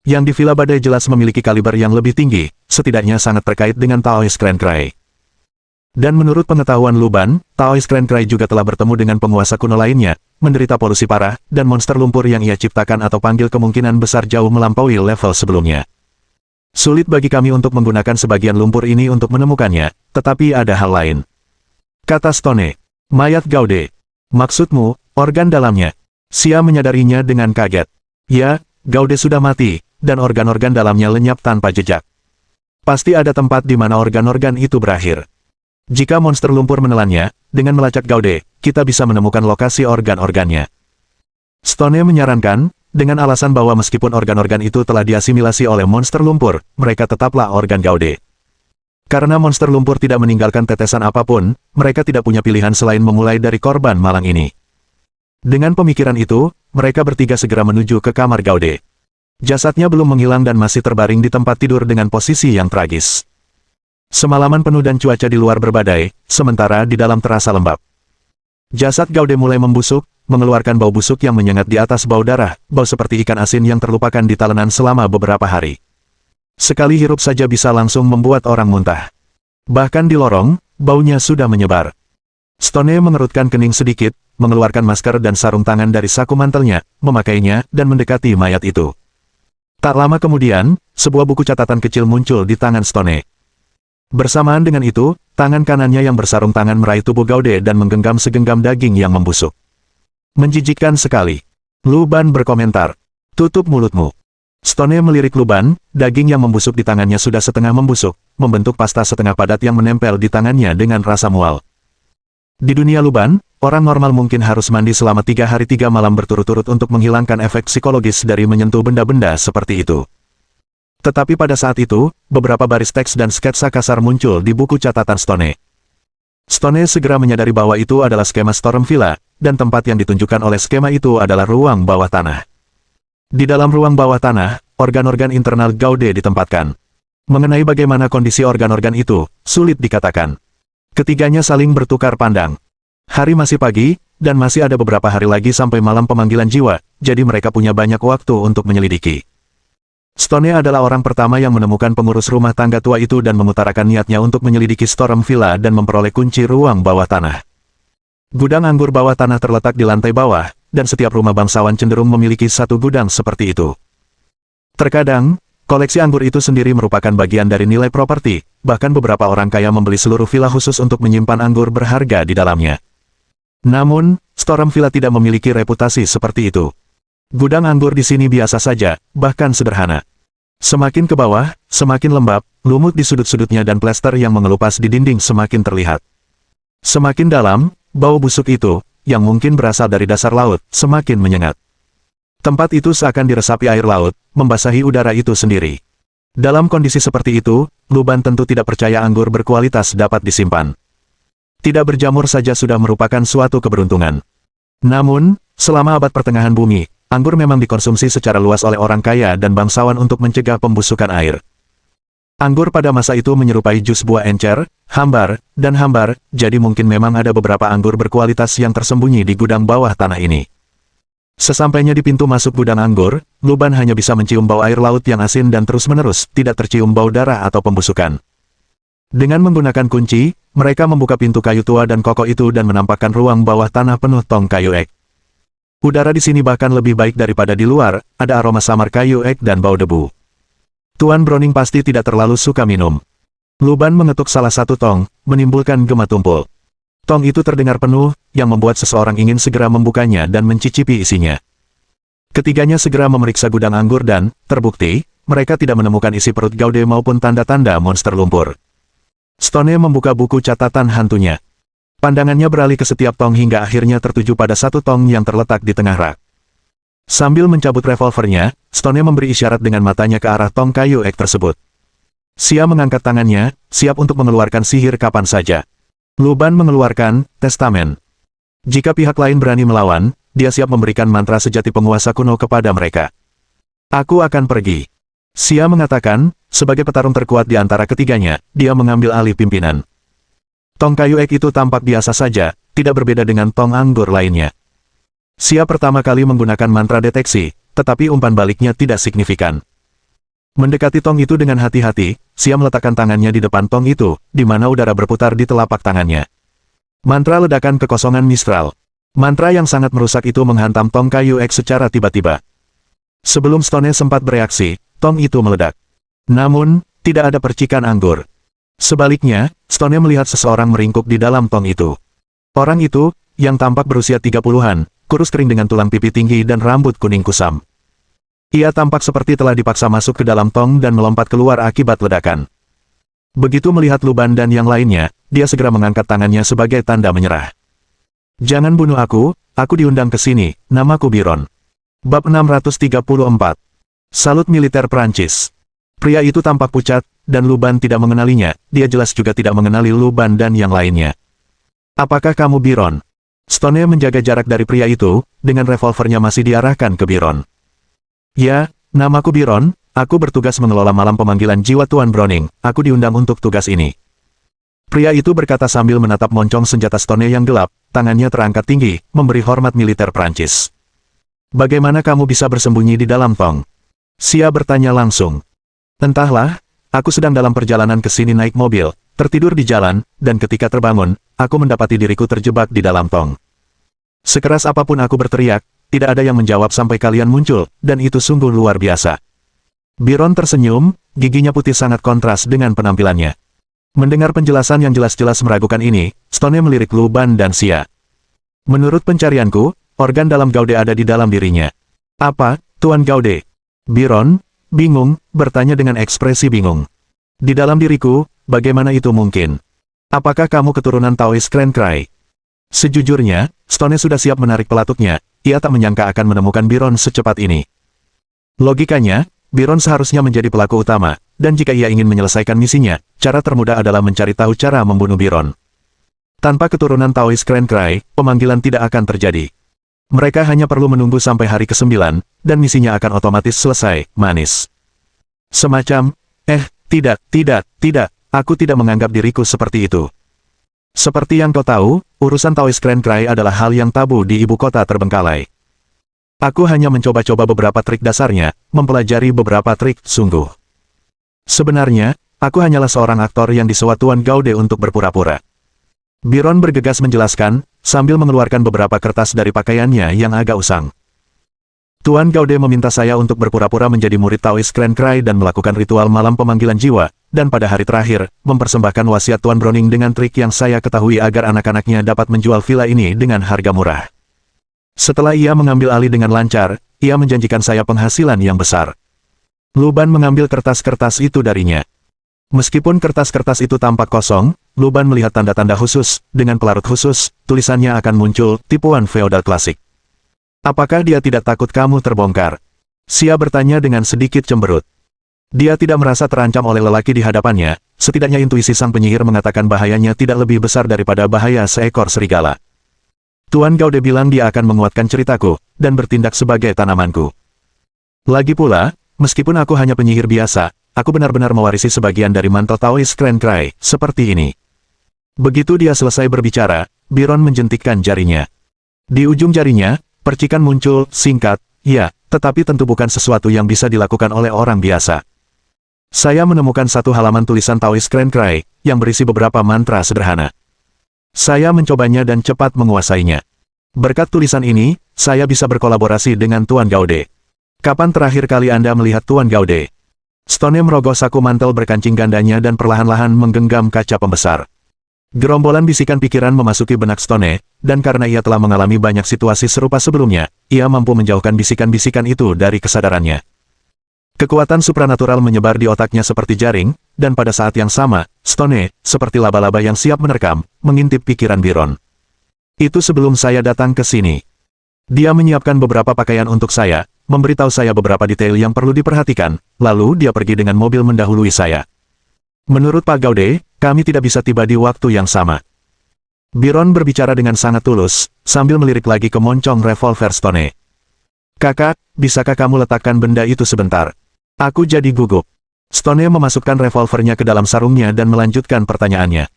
Yang di Villa Badai jelas memiliki kaliber yang lebih tinggi, setidaknya sangat terkait dengan Taoist Grand Cry. Dan menurut pengetahuan Lu Ban, Taoist Grand Cry juga telah bertemu dengan penguasa kuno lainnya, menderita polusi parah, dan monster lumpur yang ia ciptakan atau panggil kemungkinan besar jauh melampaui level sebelumnya. Sulit bagi kami untuk menggunakan sebagian lumpur ini untuk menemukannya, tetapi ada hal lain. Kata Stone. Mayat Gaude. Maksudmu, organ dalamnya? Xia menyadarinya dengan kaget. Ya, Gaude sudah mati, dan organ-organ dalamnya lenyap tanpa jejak. Pasti ada tempat di mana organ-organ itu berakhir. Jika monster lumpur menelannya, dengan melacak Gaude, kita bisa menemukan lokasi organ-organnya. Stone menyarankan, dengan alasan bahwa meskipun organ-organ itu telah diasimilasi oleh monster lumpur, mereka tetaplah organ Gaude. Karena monster lumpur tidak meninggalkan tetesan apapun, mereka tidak punya pilihan selain memulai dari korban malang ini. Dengan pemikiran itu, mereka bertiga segera menuju ke kamar Gaude. Jasadnya belum menghilang dan masih terbaring di tempat tidur dengan posisi yang tragis. Semalaman penuh dan cuaca di luar berbadai, sementara di dalam terasa lembab. Jasad Gaude mulai membusuk, mengeluarkan bau busuk yang menyengat di atas bau darah, bau seperti ikan asin yang terlupakan di talenan selama beberapa hari. Sekali hirup saja bisa langsung membuat orang muntah. Bahkan di lorong, baunya sudah menyebar. Stone mengerutkan kening sedikit, mengeluarkan masker dan sarung tangan dari saku mantelnya, memakainya, dan mendekati mayat itu. Tak lama kemudian, sebuah buku catatan kecil muncul di tangan Stone. Bersamaan dengan itu, tangan kanannya yang bersarung tangan meraih tubuh Gaude dan menggenggam segenggam daging yang membusuk. Menjijikkan sekali. Lu Ban berkomentar. Tutup mulutmu. Stone melirik Lu Ban, daging yang membusuk di tangannya sudah setengah membusuk, membentuk pasta setengah padat yang menempel di tangannya dengan rasa mual. Di dunia Lu Ban, orang normal mungkin harus mandi selama 3 hari 3 malam berturut-turut untuk menghilangkan efek psikologis dari menyentuh benda-benda seperti itu. Tetapi pada saat itu, beberapa baris teks dan sketsa kasar muncul di buku catatan Stone. Stone segera menyadari bahwa itu adalah skema Storm Villa, dan tempat yang ditunjukkan oleh skema itu adalah ruang bawah tanah. Di dalam ruang bawah tanah, organ-organ internal Gaude ditempatkan. Mengenai bagaimana kondisi organ-organ itu, sulit dikatakan. Ketiganya saling bertukar pandang. Hari masih pagi, dan masih ada beberapa hari lagi sampai malam pemanggilan jiwa, jadi mereka punya banyak waktu untuk menyelidiki. Stone adalah orang pertama yang menemukan pengurus rumah tangga tua itu dan mengutarakan niatnya untuk menyelidiki Storm Villa dan memperoleh kunci ruang bawah tanah. Gudang anggur bawah tanah terletak di lantai bawah, dan setiap rumah bangsawan cenderung memiliki satu gudang seperti itu. Terkadang, koleksi anggur itu sendiri merupakan bagian dari nilai properti, bahkan beberapa orang kaya membeli seluruh villa khusus untuk menyimpan anggur berharga di dalamnya. Namun, Storm Villa tidak memiliki reputasi seperti itu. Gudang anggur di sini biasa saja, bahkan sederhana. Semakin ke bawah, semakin lembab, lumut di sudut-sudutnya dan plester yang mengelupas di dinding semakin terlihat. Semakin dalam, bau busuk itu, yang mungkin berasal dari dasar laut, semakin menyengat. Tempat itu seakan diresapi air laut, membasahi udara itu sendiri. Dalam kondisi seperti itu, Lu Ban tentu tidak percaya anggur berkualitas dapat disimpan. Tidak berjamur saja sudah merupakan suatu keberuntungan. Namun, selama abad pertengahan bumi, anggur memang dikonsumsi secara luas oleh orang kaya dan bangsawan untuk mencegah pembusukan air. Anggur pada masa itu menyerupai jus buah encer, hambar, dan hambar, jadi mungkin memang ada beberapa anggur berkualitas yang tersembunyi di gudang bawah tanah ini. Sesampainya di pintu masuk gudang anggur, Lu Ban hanya bisa mencium bau air laut yang asin dan terus-menerus, tidak tercium bau darah atau pembusukan. Dengan menggunakan kunci, mereka membuka pintu kayu tua dan kokoh itu dan menampakkan ruang bawah tanah penuh tong kayu ek. Udara di sini bahkan lebih baik daripada di luar, ada aroma samar kayu ek dan bau debu. Tuan Browning pasti tidak terlalu suka minum. Lu Ban mengetuk salah satu tong, menimbulkan gema tumpul. Tong itu terdengar penuh, yang membuat seseorang ingin segera membukanya dan mencicipi isinya. Ketiganya segera memeriksa gudang anggur dan, terbukti, mereka tidak menemukan isi perut Gaude maupun tanda-tanda monster lumpur. Stone membuka buku catatan hantunya. Pandangannya beralih ke setiap tong hingga akhirnya tertuju pada satu tong yang terletak di tengah rak. Sambil mencabut revolvernya, Stone memberi isyarat dengan matanya ke arah tong kayu ek tersebut. Xia mengangkat tangannya, siap untuk mengeluarkan sihir kapan saja. Lu Ban mengeluarkan testamen. Jika pihak lain berani melawan, dia siap memberikan mantra sejati penguasa kuno kepada mereka. Aku akan pergi. Xia mengatakan, sebagai petarung terkuat di antara ketiganya, dia mengambil alih pimpinan. Tong kayu ek itu tampak biasa saja, tidak berbeda dengan tong anggur lainnya. Xia pertama kali menggunakan mantra deteksi, tetapi umpan baliknya tidak signifikan. Mendekati tong itu dengan hati-hati, Xia meletakkan tangannya di depan tong itu, di mana udara berputar di telapak tangannya. Mantra ledakan kekosongan mistral. Mantra yang sangat merusak itu menghantam tong kayu ek secara tiba-tiba. Sebelum Stone sempat bereaksi, tong itu meledak. Namun, tidak ada percikan anggur. Sebaliknya, Stone melihat seseorang meringkuk di dalam tong itu. Orang itu, yang tampak berusia 30-an, kurus kering dengan tulang pipi tinggi dan rambut kuning kusam. Ia tampak seperti telah dipaksa masuk ke dalam tong dan melompat keluar akibat ledakan. Begitu melihat Lu Ban dan yang lainnya, dia segera mengangkat tangannya sebagai tanda menyerah. Jangan bunuh aku diundang ke sini, namaku Biron. Bab 634. Salut militer Prancis. Pria itu tampak pucat, dan Lu Ban tidak mengenalinya, dia jelas juga tidak mengenali Lu Ban dan yang lainnya. Apakah kamu Biron? Stone menjaga jarak dari pria itu, dengan revolvernya masih diarahkan ke Biron. Ya, namaku Biron, aku bertugas mengelola malam pemanggilan jiwa Tuan Browning, aku diundang untuk tugas ini. Pria itu berkata sambil menatap moncong senjata Stone yang gelap, tangannya terangkat tinggi, memberi hormat militer Prancis. Bagaimana kamu bisa bersembunyi di dalam tong? Xia bertanya langsung. Entahlah, aku sedang dalam perjalanan ke sini naik mobil, tertidur di jalan, dan ketika terbangun, aku mendapati diriku terjebak di dalam tong. Sekeras apapun aku berteriak, tidak ada yang menjawab sampai kalian muncul, dan itu sungguh luar biasa. Biron tersenyum, giginya putih sangat kontras dengan penampilannya. Mendengar penjelasan yang jelas-jelas meragukan ini, Stone melirik Lu Ban dan Xia. Menurut pencarianku, organ dalam Gaude ada di dalam dirinya. Apa, Tuan Gaude? Biron, bingung, bertanya dengan ekspresi bingung. Di dalam diriku, bagaimana itu mungkin? Apakah kamu keturunan Taoist Clan Cry? Sejujurnya, Stone sudah siap menarik pelatuknya, ia tak menyangka akan menemukan Biron secepat ini. Logikanya, Biron seharusnya menjadi pelaku utama, dan jika ia ingin menyelesaikan misinya, cara termudah adalah mencari tahu cara membunuh Biron. Tanpa keturunan Taoist Clan Cry, pemanggilan tidak akan terjadi. Mereka hanya perlu menunggu sampai hari ke-9, dan misinya akan otomatis selesai, manis. Semacam, tidak, aku tidak menganggap diriku seperti itu. Seperti yang kau tahu, urusan Taoist Clan Cry adalah hal yang tabu di ibu kota terbengkalai. Aku hanya mencoba-coba beberapa trik dasarnya, mempelajari beberapa trik, sungguh. Sebenarnya, aku hanyalah seorang aktor yang disewa Tuan Gaude untuk berpura-pura. Biron bergegas menjelaskan, sambil mengeluarkan beberapa kertas dari pakaiannya yang agak usang. Tuan Gaude meminta saya untuk berpura-pura menjadi murid Taoist Clan Cry dan melakukan ritual malam pemanggilan jiwa, dan pada hari terakhir, mempersembahkan wasiat Tuan Browning dengan trik yang saya ketahui agar anak-anaknya dapat menjual villa ini dengan harga murah. Setelah ia mengambil alih dengan lancar, ia menjanjikan saya penghasilan yang besar. Lu Ban mengambil kertas-kertas itu darinya. Meskipun kertas-kertas itu tampak kosong, Lu Ban melihat tanda-tanda khusus, dengan pelarut khusus, tulisannya akan muncul, tipuan feodal klasik. Apakah dia tidak takut kamu terbongkar? Xia bertanya dengan sedikit cemberut. Dia tidak merasa terancam oleh lelaki di hadapannya, setidaknya intuisi sang penyihir mengatakan bahayanya tidak lebih besar daripada bahaya seekor serigala. Tuan Gaude bilang dia akan menguatkan ceritaku, dan bertindak sebagai tanamanku. Lagi pula, meskipun aku hanya penyihir biasa, aku benar-benar mewarisi sebagian dari mantel Taoist Clan Cry, seperti ini. Begitu dia selesai berbicara, Biron menjentikkan jarinya. Di ujung jarinya, percikan muncul, singkat, ya, tetapi tentu bukan sesuatu yang bisa dilakukan oleh orang biasa. Saya menemukan satu halaman tulisan Taoist Clan Cry, yang berisi beberapa mantra sederhana. Saya mencobanya dan cepat menguasainya. Berkat tulisan ini, saya bisa berkolaborasi dengan Tuan Gaude. Kapan terakhir kali Anda melihat Tuan Gaude? Stone merogoh saku mantel berkancing gandanya dan perlahan-lahan menggenggam kaca pembesar. Gerombolan bisikan pikiran memasuki benak Stone, dan karena ia telah mengalami banyak situasi serupa sebelumnya, ia mampu menjauhkan bisikan-bisikan itu dari kesadarannya. Kekuatan supranatural menyebar di otaknya seperti jaring, dan pada saat yang sama, Stone, seperti laba-laba yang siap menerkam, mengintip pikiran Biron. Itu sebelum saya datang ke sini. Dia menyiapkan beberapa pakaian untuk saya, memberitahu saya beberapa detail yang perlu diperhatikan, lalu dia pergi dengan mobil mendahului saya. Menurut Pak Gaude, kami tidak bisa tiba di waktu yang sama. Biron berbicara dengan sangat tulus, sambil melirik lagi ke moncong revolver Stone. Kakak, bisakah kamu letakkan benda itu sebentar? Aku jadi gugup. Stone memasukkan revolvernya ke dalam sarungnya dan melanjutkan pertanyaannya.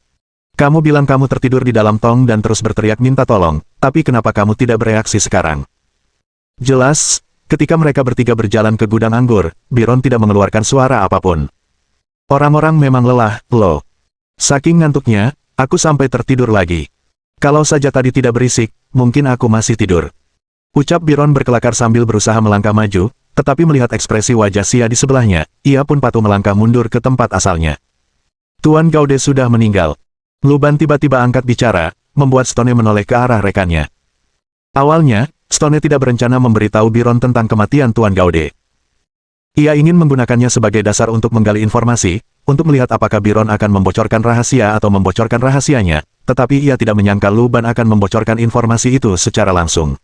Kamu bilang kamu tertidur di dalam tong dan terus berteriak minta tolong, tapi kenapa kamu tidak bereaksi sekarang? Jelas, ketika mereka bertiga berjalan ke gudang anggur, Biron tidak mengeluarkan suara apapun. Orang-orang memang lelah, loh. Saking ngantuknya, aku sampai tertidur lagi. Kalau saja tadi tidak berisik, mungkin aku masih tidur. Ucap Biron berkelakar sambil berusaha melangkah maju, tetapi melihat ekspresi wajah Sia di sebelahnya, ia pun patuh melangkah mundur ke tempat asalnya. Tuan Gaude sudah meninggal. Luban tiba-tiba angkat bicara, membuat Stone menoleh ke arah rekannya. Awalnya, Stone tidak berencana memberitahu Biron tentang kematian Tuan Gaude. Ia ingin menggunakannya sebagai dasar untuk menggali informasi, untuk melihat apakah Biron akan membocorkan rahasia atau membocorkan rahasianya, tetapi ia tidak menyangka Luban akan membocorkan informasi itu secara langsung.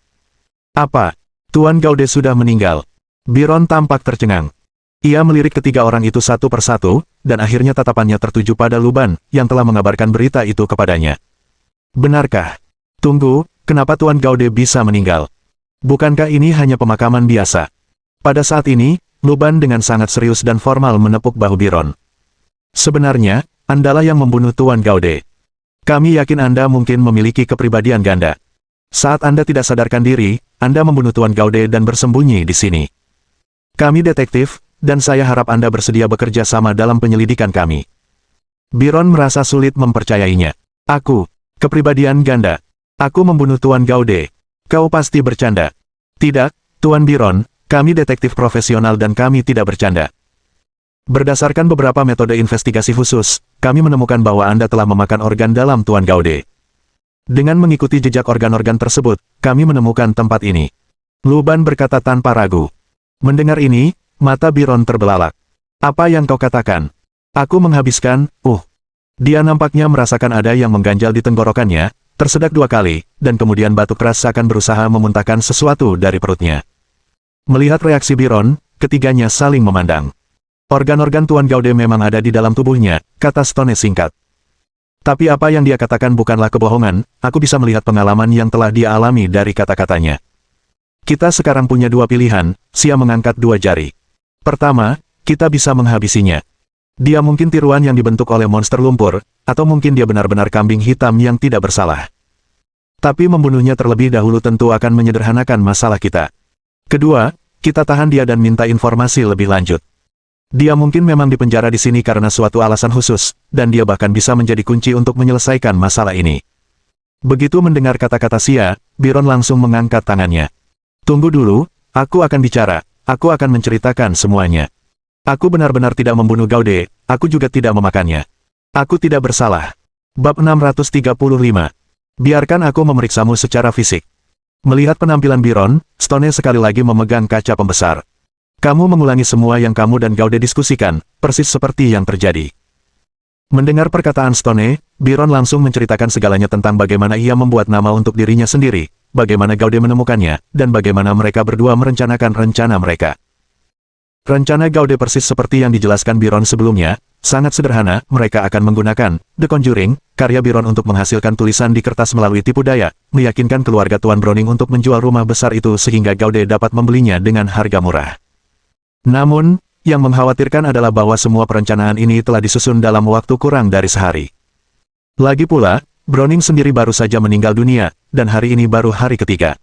Apa? Tuan Gaude sudah meninggal. Biron tampak tercengang. Ia melirik ketiga orang itu satu persatu, dan akhirnya tatapannya tertuju pada Luban, yang telah mengabarkan berita itu kepadanya. Benarkah? Tunggu, kenapa Tuan Gaude bisa meninggal? Bukankah ini hanya pemakaman biasa? Pada saat ini, Luban dengan sangat serius dan formal menepuk bahu Biron. Sebenarnya, Andalah yang membunuh Tuan Gaude. Kami yakin Anda mungkin memiliki kepribadian ganda. Saat Anda tidak sadarkan diri, Anda membunuh Tuan Gaude dan bersembunyi di sini. Kami detektif, dan saya harap Anda bersedia bekerja sama dalam penyelidikan kami. Biron merasa sulit mempercayainya. Aku, kepribadian ganda. Aku membunuh Tuan Gaude. Kau pasti bercanda. Tidak, Tuan Biron, kami detektif profesional dan kami tidak bercanda. Berdasarkan beberapa metode investigasi khusus, kami menemukan bahwa Anda telah memakan organ dalam Tuan Gaude. Dengan mengikuti jejak organ-organ tersebut, kami menemukan tempat ini. Luban berkata tanpa ragu. Mendengar ini, mata Biron terbelalak. Apa yang kau katakan? Aku menghabiskan, Dia nampaknya merasakan ada yang mengganjal di tenggorokannya, tersedak 2 kali, dan kemudian batuk keras seakan berusaha memuntahkan sesuatu dari perutnya. Melihat reaksi Biron, ketiganya saling memandang. Organ-organ Tuan Gaude memang ada di dalam tubuhnya, kata Stone singkat. Tapi apa yang dia katakan bukanlah kebohongan, aku bisa melihat pengalaman yang telah dia alami dari kata-katanya. Kita sekarang punya 2 pilihan, Sia mengangkat 2 jari. Pertama, kita bisa menghabisinya. Dia mungkin tiruan yang dibentuk oleh monster lumpur, atau mungkin dia benar-benar kambing hitam yang tidak bersalah. Tapi membunuhnya terlebih dahulu tentu akan menyederhanakan masalah kita. Kedua, kita tahan dia dan minta informasi lebih lanjut. Dia mungkin memang dipenjara di sini karena suatu alasan khusus, dan dia bahkan bisa menjadi kunci untuk menyelesaikan masalah ini. Begitu mendengar kata-kata Sia, Biron langsung mengangkat tangannya. Tunggu dulu, aku akan bicara, aku akan menceritakan semuanya. Aku benar-benar tidak membunuh Gaude, aku juga tidak memakannya. Aku tidak bersalah. Bab 635. Biarkan aku memeriksamu secara fisik. Melihat penampilan Biron, Stone sekali lagi memegang kaca pembesar. Kamu mengulangi semua yang kamu dan Gaude diskusikan, persis seperti yang terjadi. Mendengar perkataan Stone, Biron langsung menceritakan segalanya tentang bagaimana ia membuat nama untuk dirinya sendiri, bagaimana Gaude menemukannya, dan bagaimana mereka berdua merencanakan rencana mereka. Rencana Gaude persis seperti yang dijelaskan Biron sebelumnya, sangat sederhana, mereka akan menggunakan The Conjuring, karya Biron untuk menghasilkan tulisan di kertas melalui tipu daya, meyakinkan keluarga Tuan Browning untuk menjual rumah besar itu sehingga Gaude dapat membelinya dengan harga murah. Namun, yang mengkhawatirkan adalah bahwa semua perencanaan ini telah disusun dalam waktu kurang dari sehari. Lagi pula, Browning sendiri baru saja meninggal dunia, dan hari ini baru hari ketiga.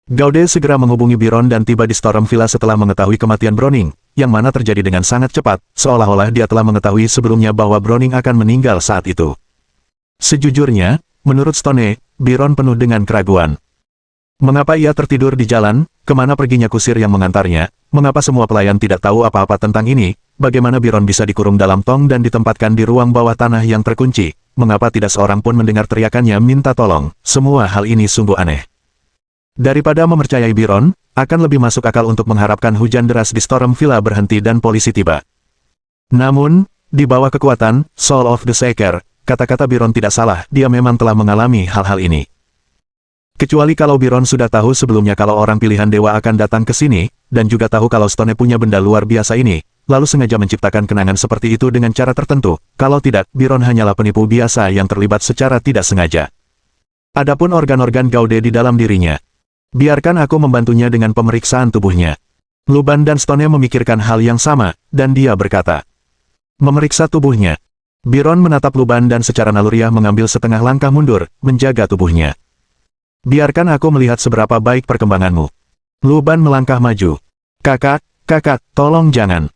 Gaude segera menghubungi Biron dan tiba di Storm Villa setelah mengetahui kematian Browning, yang mana terjadi dengan sangat cepat, seolah-olah dia telah mengetahui sebelumnya bahwa Browning akan meninggal saat itu. Sejujurnya, menurut Stone, Biron penuh dengan keraguan. Mengapa ia tertidur di jalan, kemana perginya kusir yang mengantarnya, mengapa semua pelayan tidak tahu apa-apa tentang ini, bagaimana Biron bisa dikurung dalam tong dan ditempatkan di ruang bawah tanah yang terkunci, mengapa tidak seorang pun mendengar teriakannya minta tolong, semua hal ini sungguh aneh. Daripada mempercayai Biron, akan lebih masuk akal untuk mengharapkan hujan deras di Storm Villa berhenti dan polisi tiba. Namun, di bawah kekuatan, Soul of the Shaker, kata-kata Biron tidak salah, dia memang telah mengalami hal-hal ini. Kecuali kalau Biron sudah tahu sebelumnya kalau orang pilihan dewa akan datang ke sini, dan juga tahu kalau Stone punya benda luar biasa ini, lalu sengaja menciptakan kenangan seperti itu dengan cara tertentu. Kalau tidak, Biron hanyalah penipu biasa yang terlibat secara tidak sengaja. Adapun organ-organ Gaude di dalam dirinya, biarkan aku membantunya dengan pemeriksaan tubuhnya. Luban dan Stone memikirkan hal yang sama, dan dia berkata, memeriksa tubuhnya. Biron menatap Luban dan secara naluriah mengambil setengah langkah mundur, menjaga tubuhnya. Biarkan aku melihat seberapa baik perkembanganmu. Luban melangkah maju. Kakak, tolong jangan.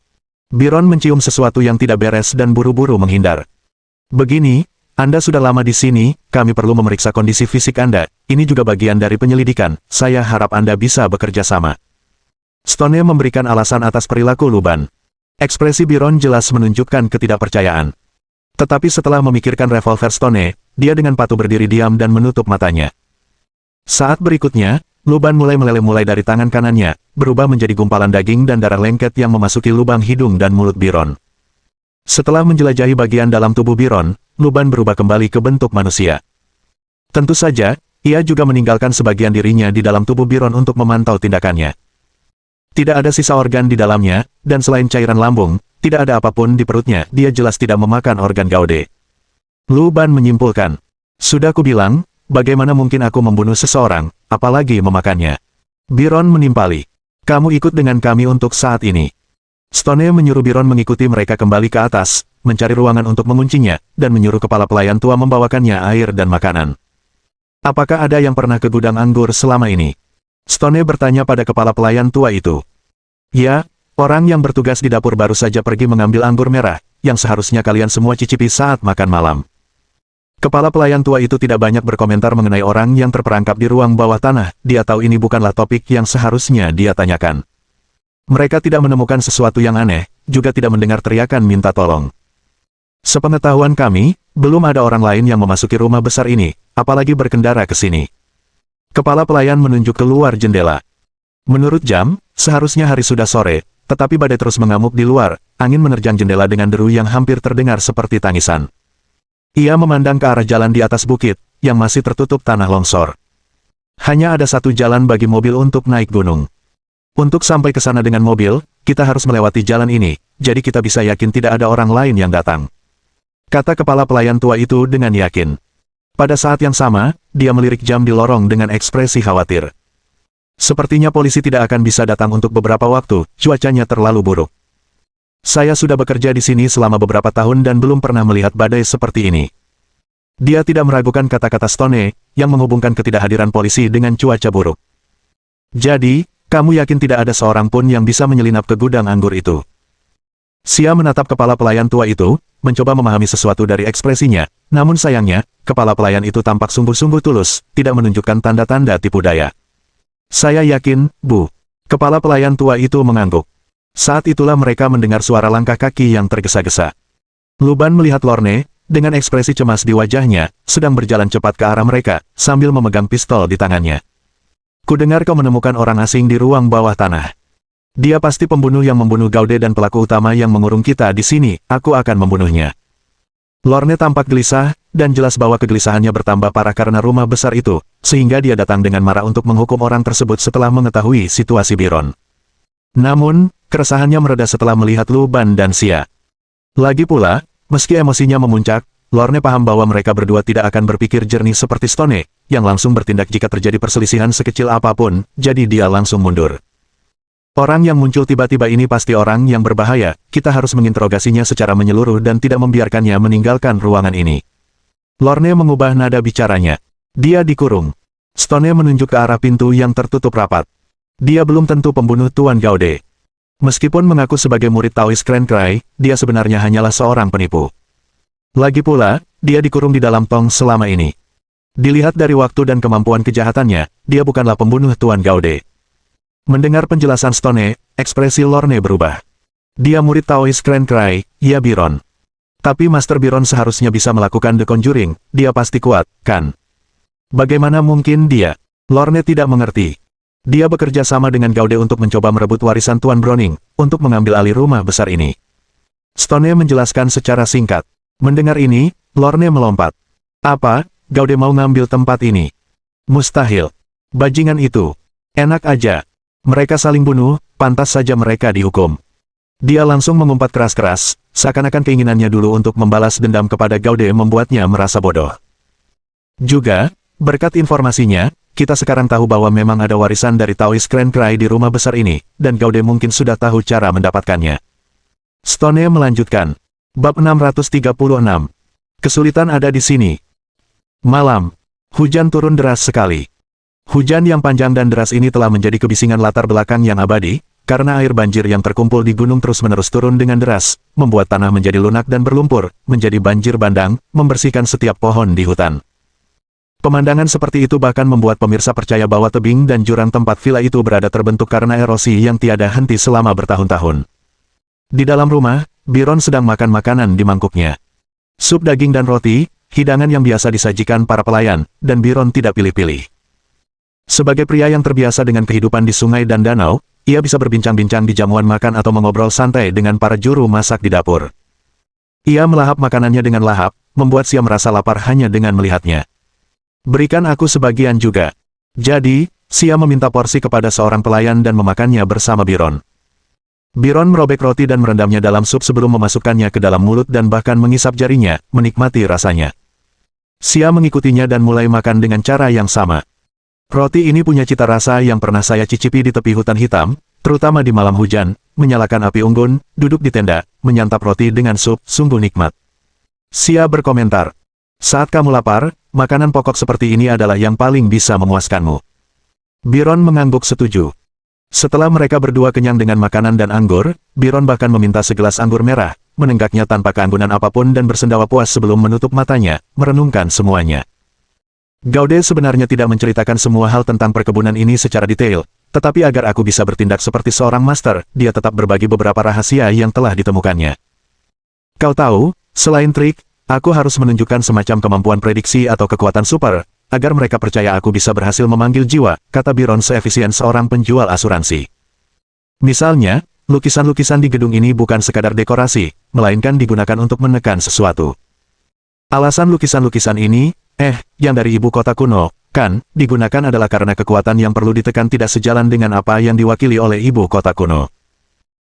Biron mencium sesuatu yang tidak beres dan buru-buru menghindar. Begini, Anda sudah lama di sini, kami perlu memeriksa kondisi fisik Anda, ini juga bagian dari penyelidikan, saya harap Anda bisa bekerja sama. Stone memberikan alasan atas perilaku Luban. Ekspresi Biron jelas menunjukkan ketidakpercayaan. Tetapi setelah memikirkan revolver Stone, dia dengan patuh berdiri diam dan menutup matanya. Saat berikutnya, Luban mulai dari tangan kanannya, berubah menjadi gumpalan daging dan darah lengket yang memasuki lubang hidung dan mulut Biron. Setelah menjelajahi bagian dalam tubuh Biron, Luban berubah kembali ke bentuk manusia. Tentu saja, ia juga meninggalkan sebagian dirinya di dalam tubuh Biron untuk memantau tindakannya. Tidak ada sisa organ di dalamnya, dan selain cairan lambung, tidak ada apapun di perutnya, dia jelas tidak memakan organ Gaude. Luban menyimpulkan, sudah kubilang, bagaimana mungkin aku membunuh seseorang, apalagi memakannya. Biron menimpali. Kamu ikut dengan kami untuk saat ini. Stone menyuruh Biron mengikuti mereka kembali ke atas, mencari ruangan untuk menguncinya, dan menyuruh kepala pelayan tua membawakannya air dan makanan. Apakah ada yang pernah ke gudang anggur selama ini? Stone bertanya pada kepala pelayan tua itu. Ya, orang yang bertugas di dapur baru saja pergi mengambil anggur merah, yang seharusnya kalian semua cicipi saat makan malam. Kepala pelayan tua itu tidak banyak berkomentar mengenai orang yang terperangkap di ruang bawah tanah, dia tahu ini bukanlah topik yang seharusnya dia tanyakan. Mereka tidak menemukan sesuatu yang aneh, juga tidak mendengar teriakan minta tolong. Sepengetahuan kami, belum ada orang lain yang memasuki rumah besar ini, apalagi berkendara ke sini. Kepala pelayan menunjuk keluar jendela. Menurut jam, seharusnya hari sudah sore, tetapi badai terus mengamuk di luar, angin menerjang jendela dengan deru yang hampir terdengar seperti tangisan. Ia memandang ke arah jalan di atas bukit, yang masih tertutup tanah longsor. Hanya ada satu jalan bagi mobil untuk naik gunung. Untuk sampai ke sana dengan mobil, kita harus melewati jalan ini, jadi kita bisa yakin tidak ada orang lain yang datang. Kata kepala pelayan tua itu dengan yakin. Pada saat yang sama, dia melirik jam di lorong dengan ekspresi khawatir. Sepertinya polisi tidak akan bisa datang untuk beberapa waktu, cuacanya terlalu buruk. Saya sudah bekerja di sini selama beberapa tahun dan belum pernah melihat badai seperti ini. Dia tidak meragukan kata-kata Stone, yang menghubungkan ketidakhadiran polisi dengan cuaca buruk. Jadi, kamu yakin tidak ada seorang pun yang bisa menyelinap ke gudang anggur itu? Sia menatap kepala pelayan tua itu, mencoba memahami sesuatu dari ekspresinya, namun sayangnya, kepala pelayan itu tampak sungguh-sungguh tulus, tidak menunjukkan tanda-tanda tipu daya. Saya yakin, Bu. Kepala pelayan tua itu mengangguk. Saat itulah mereka mendengar suara langkah kaki yang tergesa-gesa. Luban melihat Lorne, dengan ekspresi cemas di wajahnya, sedang berjalan cepat ke arah mereka, sambil memegang pistol di tangannya. Kudengar kau menemukan orang asing di ruang bawah tanah. Dia pasti pembunuh yang membunuh Gaude dan pelaku utama yang mengurung kita di sini, aku akan membunuhnya. Lorne tampak gelisah, dan jelas bahwa kegelisahannya bertambah parah karena rumah besar itu, sehingga dia datang dengan marah untuk menghukum orang tersebut setelah mengetahui situasi Biron. Namun, keresahannya mereda setelah melihat Luban dan Sia. Lagi pula, meski emosinya memuncak, Lorne paham bahwa mereka berdua tidak akan berpikir jernih seperti Stone, yang langsung bertindak jika terjadi perselisihan sekecil apapun, jadi dia langsung mundur. Orang yang muncul tiba-tiba ini pasti orang yang berbahaya, kita harus menginterogasinya secara menyeluruh dan tidak membiarkannya meninggalkan ruangan ini. Lorne mengubah nada bicaranya. Dia dikurung. Stone menunjuk ke arah pintu yang tertutup rapat. Dia belum tentu pembunuh Tuan Gaude. Meskipun mengaku sebagai murid Taoist Grand Cry, dia sebenarnya hanyalah seorang penipu. Lagi pula, dia dikurung di dalam tong selama ini. Dilihat dari waktu dan kemampuan kejahatannya, dia bukanlah pembunuh Tuan Gaude. Mendengar penjelasan Stone, ekspresi Lorne berubah. Dia murid Taoist Grand Cry, ya Biron. Tapi Master Biron seharusnya bisa melakukan The Conjuring, dia pasti kuat, kan? Bagaimana mungkin dia? Lorne tidak mengerti. Dia bekerja sama dengan Gaude untuk mencoba merebut warisan Tuan Browning, untuk mengambil alih rumah besar ini. Stone menjelaskan secara singkat. Mendengar ini, Lorne melompat. Apa, Gaude mau ngambil tempat ini? Mustahil. Bajingan itu. Enak aja. Mereka saling bunuh, pantas saja mereka dihukum. Dia langsung mengumpat keras-keras, seakan-akan keinginannya dulu untuk membalas dendam kepada Gaude membuatnya merasa bodoh. Juga, berkat informasinya, kita sekarang tahu bahwa memang ada warisan dari Taoist Grand Cry di rumah besar ini, dan Gaude mungkin sudah tahu cara mendapatkannya. Stone melanjutkan. Bab 636. Kesulitan ada di sini. Malam. Hujan turun deras sekali. Hujan yang panjang dan deras ini telah menjadi kebisingan latar belakang yang abadi, karena air banjir yang terkumpul di gunung terus-menerus turun dengan deras, membuat tanah menjadi lunak dan berlumpur, menjadi banjir bandang, membersihkan setiap pohon di hutan. Pemandangan seperti itu bahkan membuat pemirsa percaya bahwa tebing dan jurang tempat villa itu berada terbentuk karena erosi yang tiada henti selama bertahun-tahun. Di dalam rumah, Biron sedang makan makanan di mangkuknya. Sup daging dan roti, hidangan yang biasa disajikan para pelayan, dan Biron tidak pilih-pilih. Sebagai pria yang terbiasa dengan kehidupan di sungai dan danau, ia bisa berbincang-bincang di jamuan makan atau mengobrol santai dengan para juru masak di dapur. Ia melahap makanannya dengan lahap, membuat Sia merasa lapar hanya dengan melihatnya. Berikan aku sebagian juga. Jadi, Sia meminta porsi kepada seorang pelayan dan memakannya bersama Biron. Biron merobek roti dan merendamnya dalam sup sebelum memasukkannya ke dalam mulut dan bahkan mengisap jarinya, menikmati rasanya. Sia mengikutinya dan mulai makan dengan cara yang sama. Roti ini punya cita rasa yang pernah saya cicipi di tepi hutan hitam, terutama di malam hujan, menyalakan api unggun, duduk di tenda, menyantap roti dengan sup, sungguh nikmat. Sia berkomentar, saat kamu lapar, makanan pokok seperti ini adalah yang paling bisa memuaskanmu. Biron mengangguk setuju. Setelah mereka berdua kenyang dengan makanan dan anggur, Biron bahkan meminta segelas anggur merah, menenggaknya tanpa keanggunan apapun dan bersendawa puas sebelum menutup matanya, merenungkan semuanya. Gaude sebenarnya tidak menceritakan semua hal tentang perkebunan ini secara detail, tetapi agar aku bisa bertindak seperti seorang master, dia tetap berbagi beberapa rahasia yang telah ditemukannya. Kau tahu, selain trik, aku harus menunjukkan semacam kemampuan prediksi atau kekuatan super, agar mereka percaya aku bisa berhasil memanggil jiwa, kata Biron seefisien seorang penjual asuransi. Misalnya, lukisan-lukisan di gedung ini bukan sekadar dekorasi, melainkan digunakan untuk menekan sesuatu. Alasan lukisan-lukisan ini, yang dari ibu kota kuno, kan, digunakan adalah karena kekuatan yang perlu ditekan tidak sejalan dengan apa yang diwakili oleh ibu kota kuno.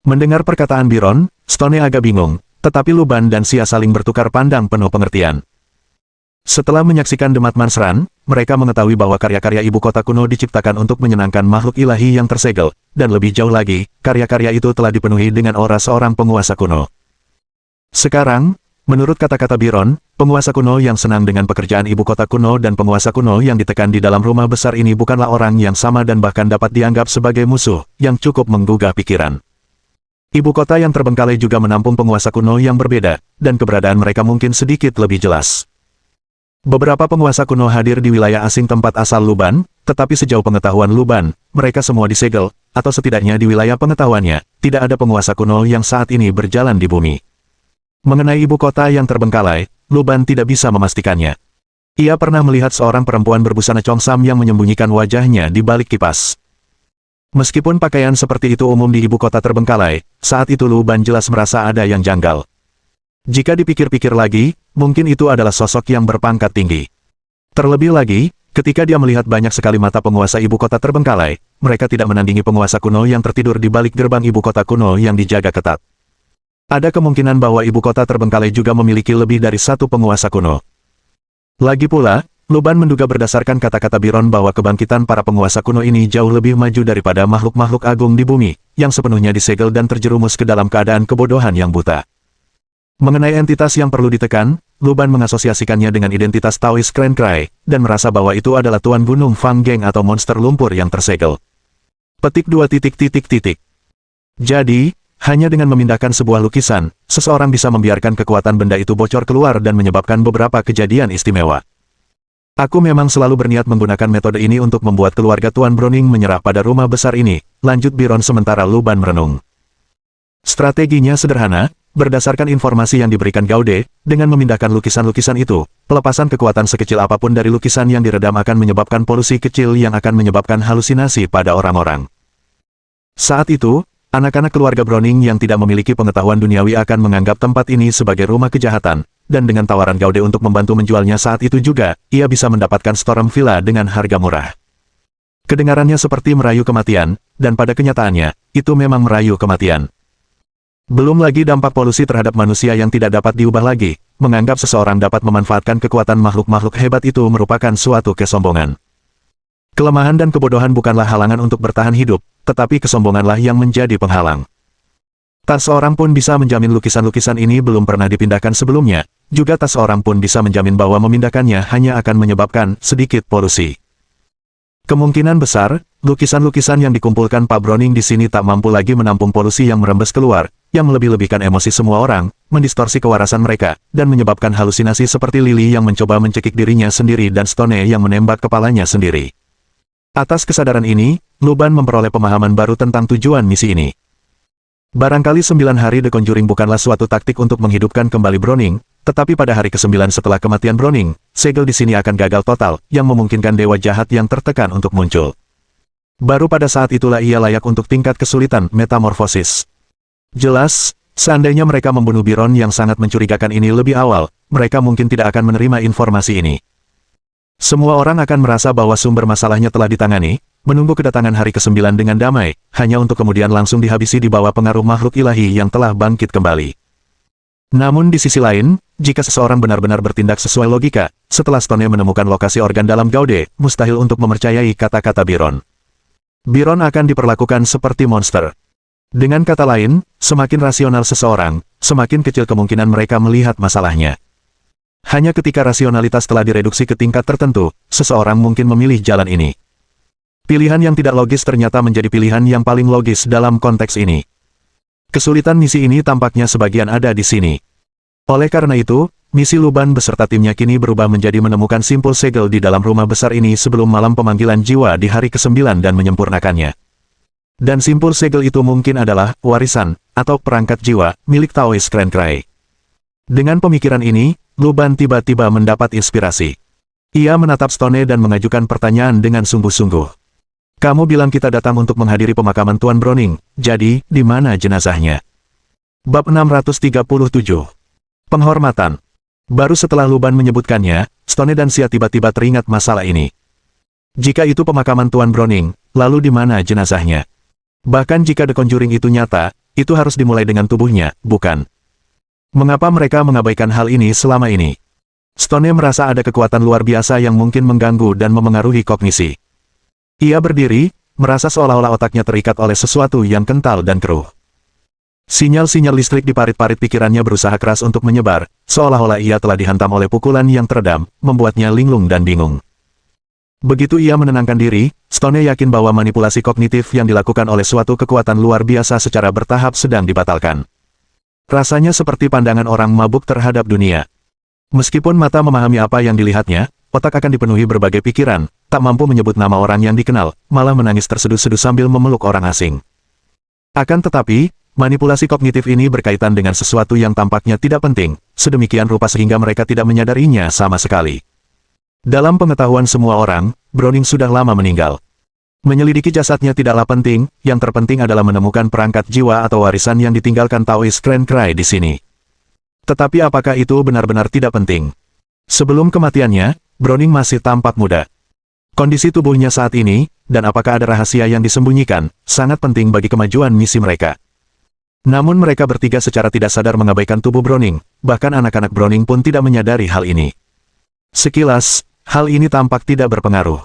Mendengar perkataan Biron, Stone agak bingung, tetapi Luban dan Sia saling bertukar pandang penuh pengertian. Setelah menyaksikan Demat Mansran, mereka mengetahui bahwa karya-karya ibu kota kuno diciptakan untuk menyenangkan makhluk ilahi yang tersegel, dan lebih jauh lagi, karya-karya itu telah dipenuhi dengan aura seorang penguasa kuno. Sekarang, menurut kata-kata Biron, penguasa kuno yang senang dengan pekerjaan ibu kota kuno dan penguasa kuno yang ditekan di dalam rumah besar ini bukanlah orang yang sama dan bahkan dapat dianggap sebagai musuh, yang cukup menggugah pikiran. Ibu kota yang terbengkalai juga menampung penguasa kuno yang berbeda, dan keberadaan mereka mungkin sedikit lebih jelas. Beberapa penguasa kuno hadir di wilayah asing tempat asal Luban, tetapi sejauh pengetahuan Luban, mereka semua disegel, atau setidaknya di wilayah pengetahuannya, tidak ada penguasa kuno yang saat ini berjalan di bumi. Mengenai ibu kota yang terbengkalai, Luban tidak bisa memastikannya. Ia pernah melihat seorang perempuan berbusana Chongsam yang menyembunyikan wajahnya di balik kipas. Meskipun pakaian seperti itu umum di ibu kota terbengkalai, saat itu Luban jelas merasa ada yang janggal. Jika dipikir-pikir lagi, mungkin itu adalah sosok yang berpangkat tinggi. Terlebih lagi, ketika dia melihat banyak sekali mata penguasa ibu kota terbengkalai, mereka tidak menandingi penguasa kuno yang tertidur di balik gerbang ibu kota kuno yang dijaga ketat. Ada kemungkinan bahwa ibu kota terbengkalai juga memiliki lebih dari satu penguasa kuno. Lagi pula, Luban menduga berdasarkan kata-kata Biron bahwa kebangkitan para penguasa kuno ini jauh lebih maju daripada makhluk-makhluk agung di bumi, yang sepenuhnya disegel dan terjerumus ke dalam keadaan kebodohan yang buta. Mengenai entitas yang perlu ditekan, Luban mengasosiasikannya dengan identitas Taoist Grand Cry, dan merasa bahwa itu adalah Tuan Gunung Fang Geng atau monster lumpur yang tersegel. Petik 2. Jadi, hanya dengan memindahkan sebuah lukisan, seseorang bisa membiarkan kekuatan benda itu bocor keluar dan menyebabkan beberapa kejadian istimewa. Aku memang selalu berniat menggunakan metode ini untuk membuat keluarga Tuan Browning menyerah pada rumah besar ini, lanjut Biron sementara Luban merenung. Strateginya sederhana, berdasarkan informasi yang diberikan Gaude, dengan memindahkan lukisan-lukisan itu, pelepasan kekuatan sekecil apapun dari lukisan yang diredam akan menyebabkan polusi kecil yang akan menyebabkan halusinasi pada orang-orang. Saat itu, anak-anak keluarga Browning yang tidak memiliki pengetahuan duniawi akan menganggap tempat ini sebagai rumah kejahatan, dan dengan tawaran Gaude untuk membantu menjualnya saat itu juga, ia bisa mendapatkan Storm Villa dengan harga murah. Kedengarannya seperti merayu kematian, dan pada kenyataannya, itu memang merayu kematian. Belum lagi dampak polusi terhadap manusia yang tidak dapat diubah lagi, menganggap seseorang dapat memanfaatkan kekuatan makhluk-makhluk hebat itu merupakan suatu kesombongan. Kelemahan dan kebodohan bukanlah halangan untuk bertahan hidup, tetapi kesombonganlah yang menjadi penghalang. Tak seorang pun bisa menjamin lukisan-lukisan ini belum pernah dipindahkan sebelumnya, juga tak seorang pun bisa menjamin bahwa memindahkannya hanya akan menyebabkan sedikit polusi. Kemungkinan besar, lukisan-lukisan yang dikumpulkan Pak Browning di sini tak mampu lagi menampung polusi yang merembes keluar, yang melebih-lebihkan emosi semua orang, mendistorsi kewarasan mereka, dan menyebabkan halusinasi seperti Lily yang mencoba mencekik dirinya sendiri dan Stone yang menembak kepalanya sendiri. Atas kesadaran ini, Luban memperoleh pemahaman baru tentang tujuan misi ini. Barangkali 9 hari The Conjuring bukanlah suatu taktik untuk menghidupkan kembali Browning, tetapi pada hari ke-9 setelah kematian Browning, segel di sini akan gagal total, yang memungkinkan dewa jahat yang tertekan untuk muncul. Baru pada saat itulah ia layak untuk tingkat kesulitan metamorfosis. Jelas, seandainya mereka membunuh Biron yang sangat mencurigakan ini lebih awal, mereka mungkin tidak akan menerima informasi ini. Semua orang akan merasa bahwa sumber masalahnya telah ditangani, menunggu kedatangan hari ke-9 dengan damai, hanya untuk kemudian langsung dihabisi di bawah pengaruh makhluk ilahi yang telah bangkit kembali. Namun di sisi lain, jika seseorang benar-benar bertindak sesuai logika, setelah Stone menemukan lokasi organ dalam Gaude, mustahil untuk mempercayai kata-kata Biron. Biron akan diperlakukan seperti monster. Dengan kata lain, semakin rasional seseorang, semakin kecil kemungkinan mereka melihat masalahnya. Hanya ketika rasionalitas telah direduksi ke tingkat tertentu, seseorang mungkin memilih jalan ini. Pilihan yang tidak logis ternyata menjadi pilihan yang paling logis dalam konteks ini. Kesulitan misi ini tampaknya sebagian ada di sini. Oleh karena itu, misi Luban beserta timnya kini berubah menjadi menemukan simpul segel di dalam rumah besar ini sebelum malam pemanggilan jiwa di hari ke-9 dan menyempurnakannya. Dan simpul segel itu mungkin adalah warisan, atau perangkat jiwa, milik Taoist Crancrai. Dengan pemikiran ini, Luban tiba-tiba mendapat inspirasi. Ia menatap Stone dan mengajukan pertanyaan dengan sungguh-sungguh. Kamu bilang kita datang untuk menghadiri pemakaman Tuan Browning, jadi, di mana jenazahnya? Bab 637. Penghormatan. Baru setelah Luban menyebutkannya, Stone dan Sia tiba-tiba teringat masalah ini. Jika itu pemakaman Tuan Browning, lalu di mana jenazahnya? Bahkan jika The Conjuring itu nyata, itu harus dimulai dengan tubuhnya, bukan? Mengapa mereka mengabaikan hal ini selama ini? Stone merasa ada kekuatan luar biasa yang mungkin mengganggu dan memengaruhi kognisi. Ia berdiri, merasa seolah-olah otaknya terikat oleh sesuatu yang kental dan keruh. Sinyal-sinyal listrik di parit-parit pikirannya berusaha keras untuk menyebar, seolah-olah ia telah dihantam oleh pukulan yang teredam, membuatnya linglung dan bingung. Begitu ia menenangkan diri, Stone yakin bahwa manipulasi kognitif yang dilakukan oleh suatu kekuatan luar biasa secara bertahap sedang dibatalkan. Rasanya seperti pandangan orang mabuk terhadap dunia. Meskipun mata memahami apa yang dilihatnya, otak akan dipenuhi berbagai pikiran, tak mampu menyebut nama orang yang dikenal, malah menangis terseduh-seduh sambil memeluk orang asing. Akan tetapi, manipulasi kognitif ini berkaitan dengan sesuatu yang tampaknya tidak penting, sedemikian rupa sehingga mereka tidak menyadarinya sama sekali. Dalam pengetahuan semua orang, Browning sudah lama meninggal. Menyelidiki jasadnya tidaklah penting, yang terpenting adalah menemukan perangkat jiwa atau warisan yang ditinggalkan Taoist Crancrai di sini. Tetapi apakah itu benar-benar tidak penting? Sebelum kematiannya, Browning masih tampak muda. Kondisi tubuhnya saat ini, dan apakah ada rahasia yang disembunyikan, sangat penting bagi kemajuan misi mereka. Namun mereka bertiga secara tidak sadar mengabaikan tubuh Browning, bahkan anak-anak Browning pun tidak menyadari hal ini. Sekilas, hal ini tampak tidak berpengaruh.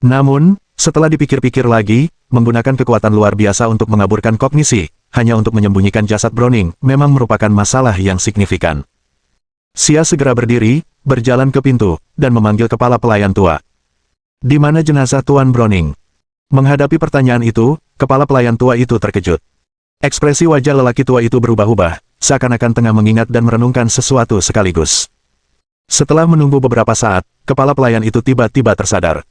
Namun, setelah dipikir-pikir lagi, menggunakan kekuatan luar biasa untuk mengaburkan kognisi, hanya untuk menyembunyikan jasad Browning, memang merupakan masalah yang signifikan. Sia segera berdiri, berjalan ke pintu, dan memanggil kepala pelayan tua. Di mana jenazah Tuan Browning? Menghadapi pertanyaan itu, kepala pelayan tua itu terkejut. Ekspresi wajah lelaki tua itu berubah-ubah, seakan-akan tengah mengingat dan merenungkan sesuatu sekaligus. Setelah menunggu beberapa saat, kepala pelayan itu tiba-tiba tersadar.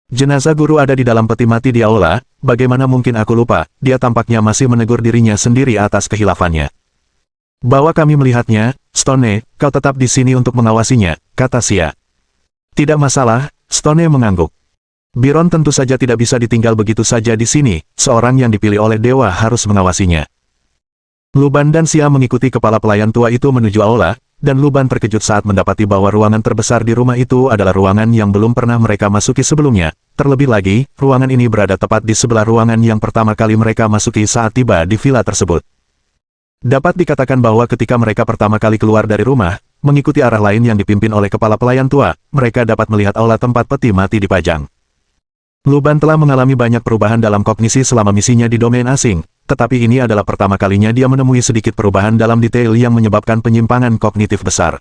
Jenazah guru ada di dalam peti mati di aula, bagaimana mungkin aku lupa, dia tampaknya masih menegur dirinya sendiri atas kehilafannya. Bahwa kami melihatnya, Stone, kau tetap di sini untuk mengawasinya, kata Sia. Tidak masalah, Stone mengangguk. Biron tentu saja tidak bisa ditinggal begitu saja di sini, seorang yang dipilih oleh dewa harus mengawasinya. Luban dan Sia mengikuti kepala pelayan tua itu menuju aula, dan Luban terkejut saat mendapati bahwa ruangan terbesar di rumah itu adalah ruangan yang belum pernah mereka masuki sebelumnya. Terlebih lagi, ruangan ini berada tepat di sebelah ruangan yang pertama kali mereka masuki saat tiba di villa tersebut. Dapat dikatakan bahwa ketika mereka pertama kali keluar dari rumah, mengikuti arah lain yang dipimpin oleh kepala pelayan tua, mereka dapat melihat aula tempat peti mati dipajang. Luban telah mengalami banyak perubahan dalam kognisi selama misinya di domain asing, tetapi ini adalah pertama kalinya dia menemui sedikit perubahan dalam detail yang menyebabkan penyimpangan kognitif besar.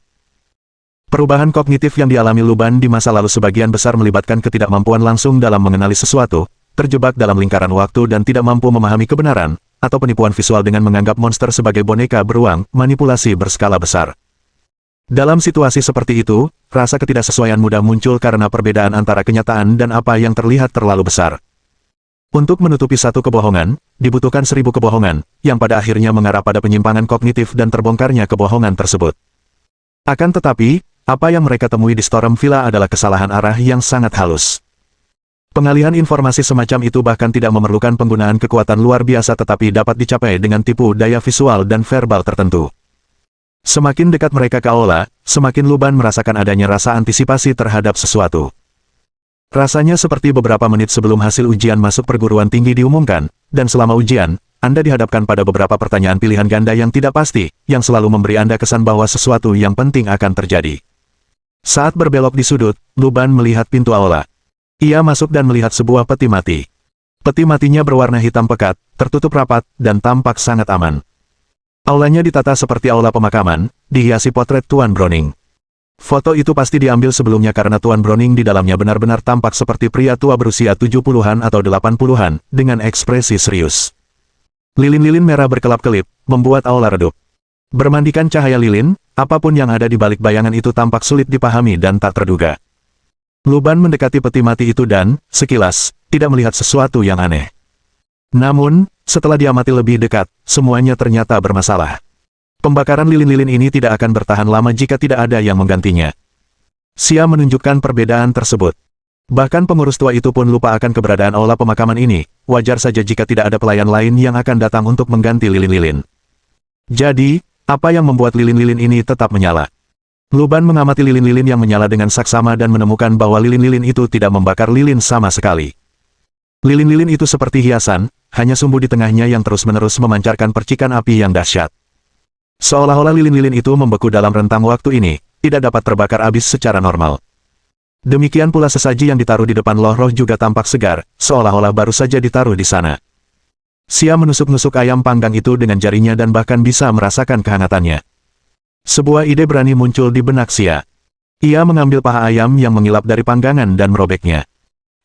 Perubahan kognitif yang dialami Luban di masa lalu sebagian besar melibatkan ketidakmampuan langsung dalam mengenali sesuatu, terjebak dalam lingkaran waktu dan tidak mampu memahami kebenaran, atau penipuan visual dengan menganggap monster sebagai boneka beruang, manipulasi berskala besar. Dalam situasi seperti itu, rasa ketidaksesuaian mudah muncul karena perbedaan antara kenyataan dan apa yang terlihat terlalu besar. Untuk menutupi satu kebohongan, dibutuhkan 1000 kebohongan, yang pada akhirnya mengarah pada penyimpangan kognitif dan terbongkarnya kebohongan tersebut. Akan tetapi, apa yang mereka temui di Storm Villa adalah kesalahan arah yang sangat halus. Pengalihan informasi semacam itu bahkan tidak memerlukan penggunaan kekuatan luar biasa tetapi dapat dicapai dengan tipu daya visual dan verbal tertentu. Semakin dekat mereka ke aula, semakin Luban merasakan adanya rasa antisipasi terhadap sesuatu. Rasanya seperti beberapa menit sebelum hasil ujian masuk perguruan tinggi diumumkan, dan selama ujian, Anda dihadapkan pada beberapa pertanyaan pilihan ganda yang tidak pasti, yang selalu memberi Anda kesan bahwa sesuatu yang penting akan terjadi. Saat berbelok di sudut, Luban melihat pintu aula. Ia masuk dan melihat sebuah peti mati. Peti matinya berwarna hitam pekat, tertutup rapat, dan tampak sangat aman. Aulanya ditata seperti aula pemakaman, dihiasi potret Tuan Browning. Foto itu pasti diambil sebelumnya karena Tuan Browning di dalamnya benar-benar tampak seperti pria tua berusia 70-an atau 80-an, dengan ekspresi serius. Lilin-lilin merah berkelap-kelip, membuat aula redup. Bermandikan cahaya lilin, apapun yang ada di balik bayangan itu tampak sulit dipahami dan tak terduga. Luban mendekati peti mati itu dan, sekilas, tidak melihat sesuatu yang aneh. Namun, setelah diamati lebih dekat, semuanya ternyata bermasalah. Pembakaran lilin-lilin ini tidak akan bertahan lama jika tidak ada yang menggantinya. Xia menunjukkan perbedaan tersebut. Bahkan pengurus tua itu pun lupa akan keberadaan aula pemakaman ini, wajar saja jika tidak ada pelayan lain yang akan datang untuk mengganti lilin-lilin. Jadi, apa yang membuat lilin-lilin ini tetap menyala? Luban mengamati lilin-lilin yang menyala dengan saksama dan menemukan bahwa lilin-lilin itu tidak membakar lilin sama sekali. Lilin-lilin itu seperti hiasan, hanya sumbu di tengahnya yang terus-menerus memancarkan percikan api yang dahsyat. Seolah-olah lilin-lilin itu membeku dalam rentang waktu ini, tidak dapat terbakar habis secara normal. Demikian pula sesaji yang ditaruh di depan loh-roh juga tampak segar, seolah-olah baru saja ditaruh di sana. Xia menusuk-nusuk ayam panggang itu dengan jarinya dan bahkan bisa merasakan kehangatannya. Sebuah ide berani muncul di benak Xia. Ia mengambil paha ayam yang mengilap dari panggangan dan merobeknya.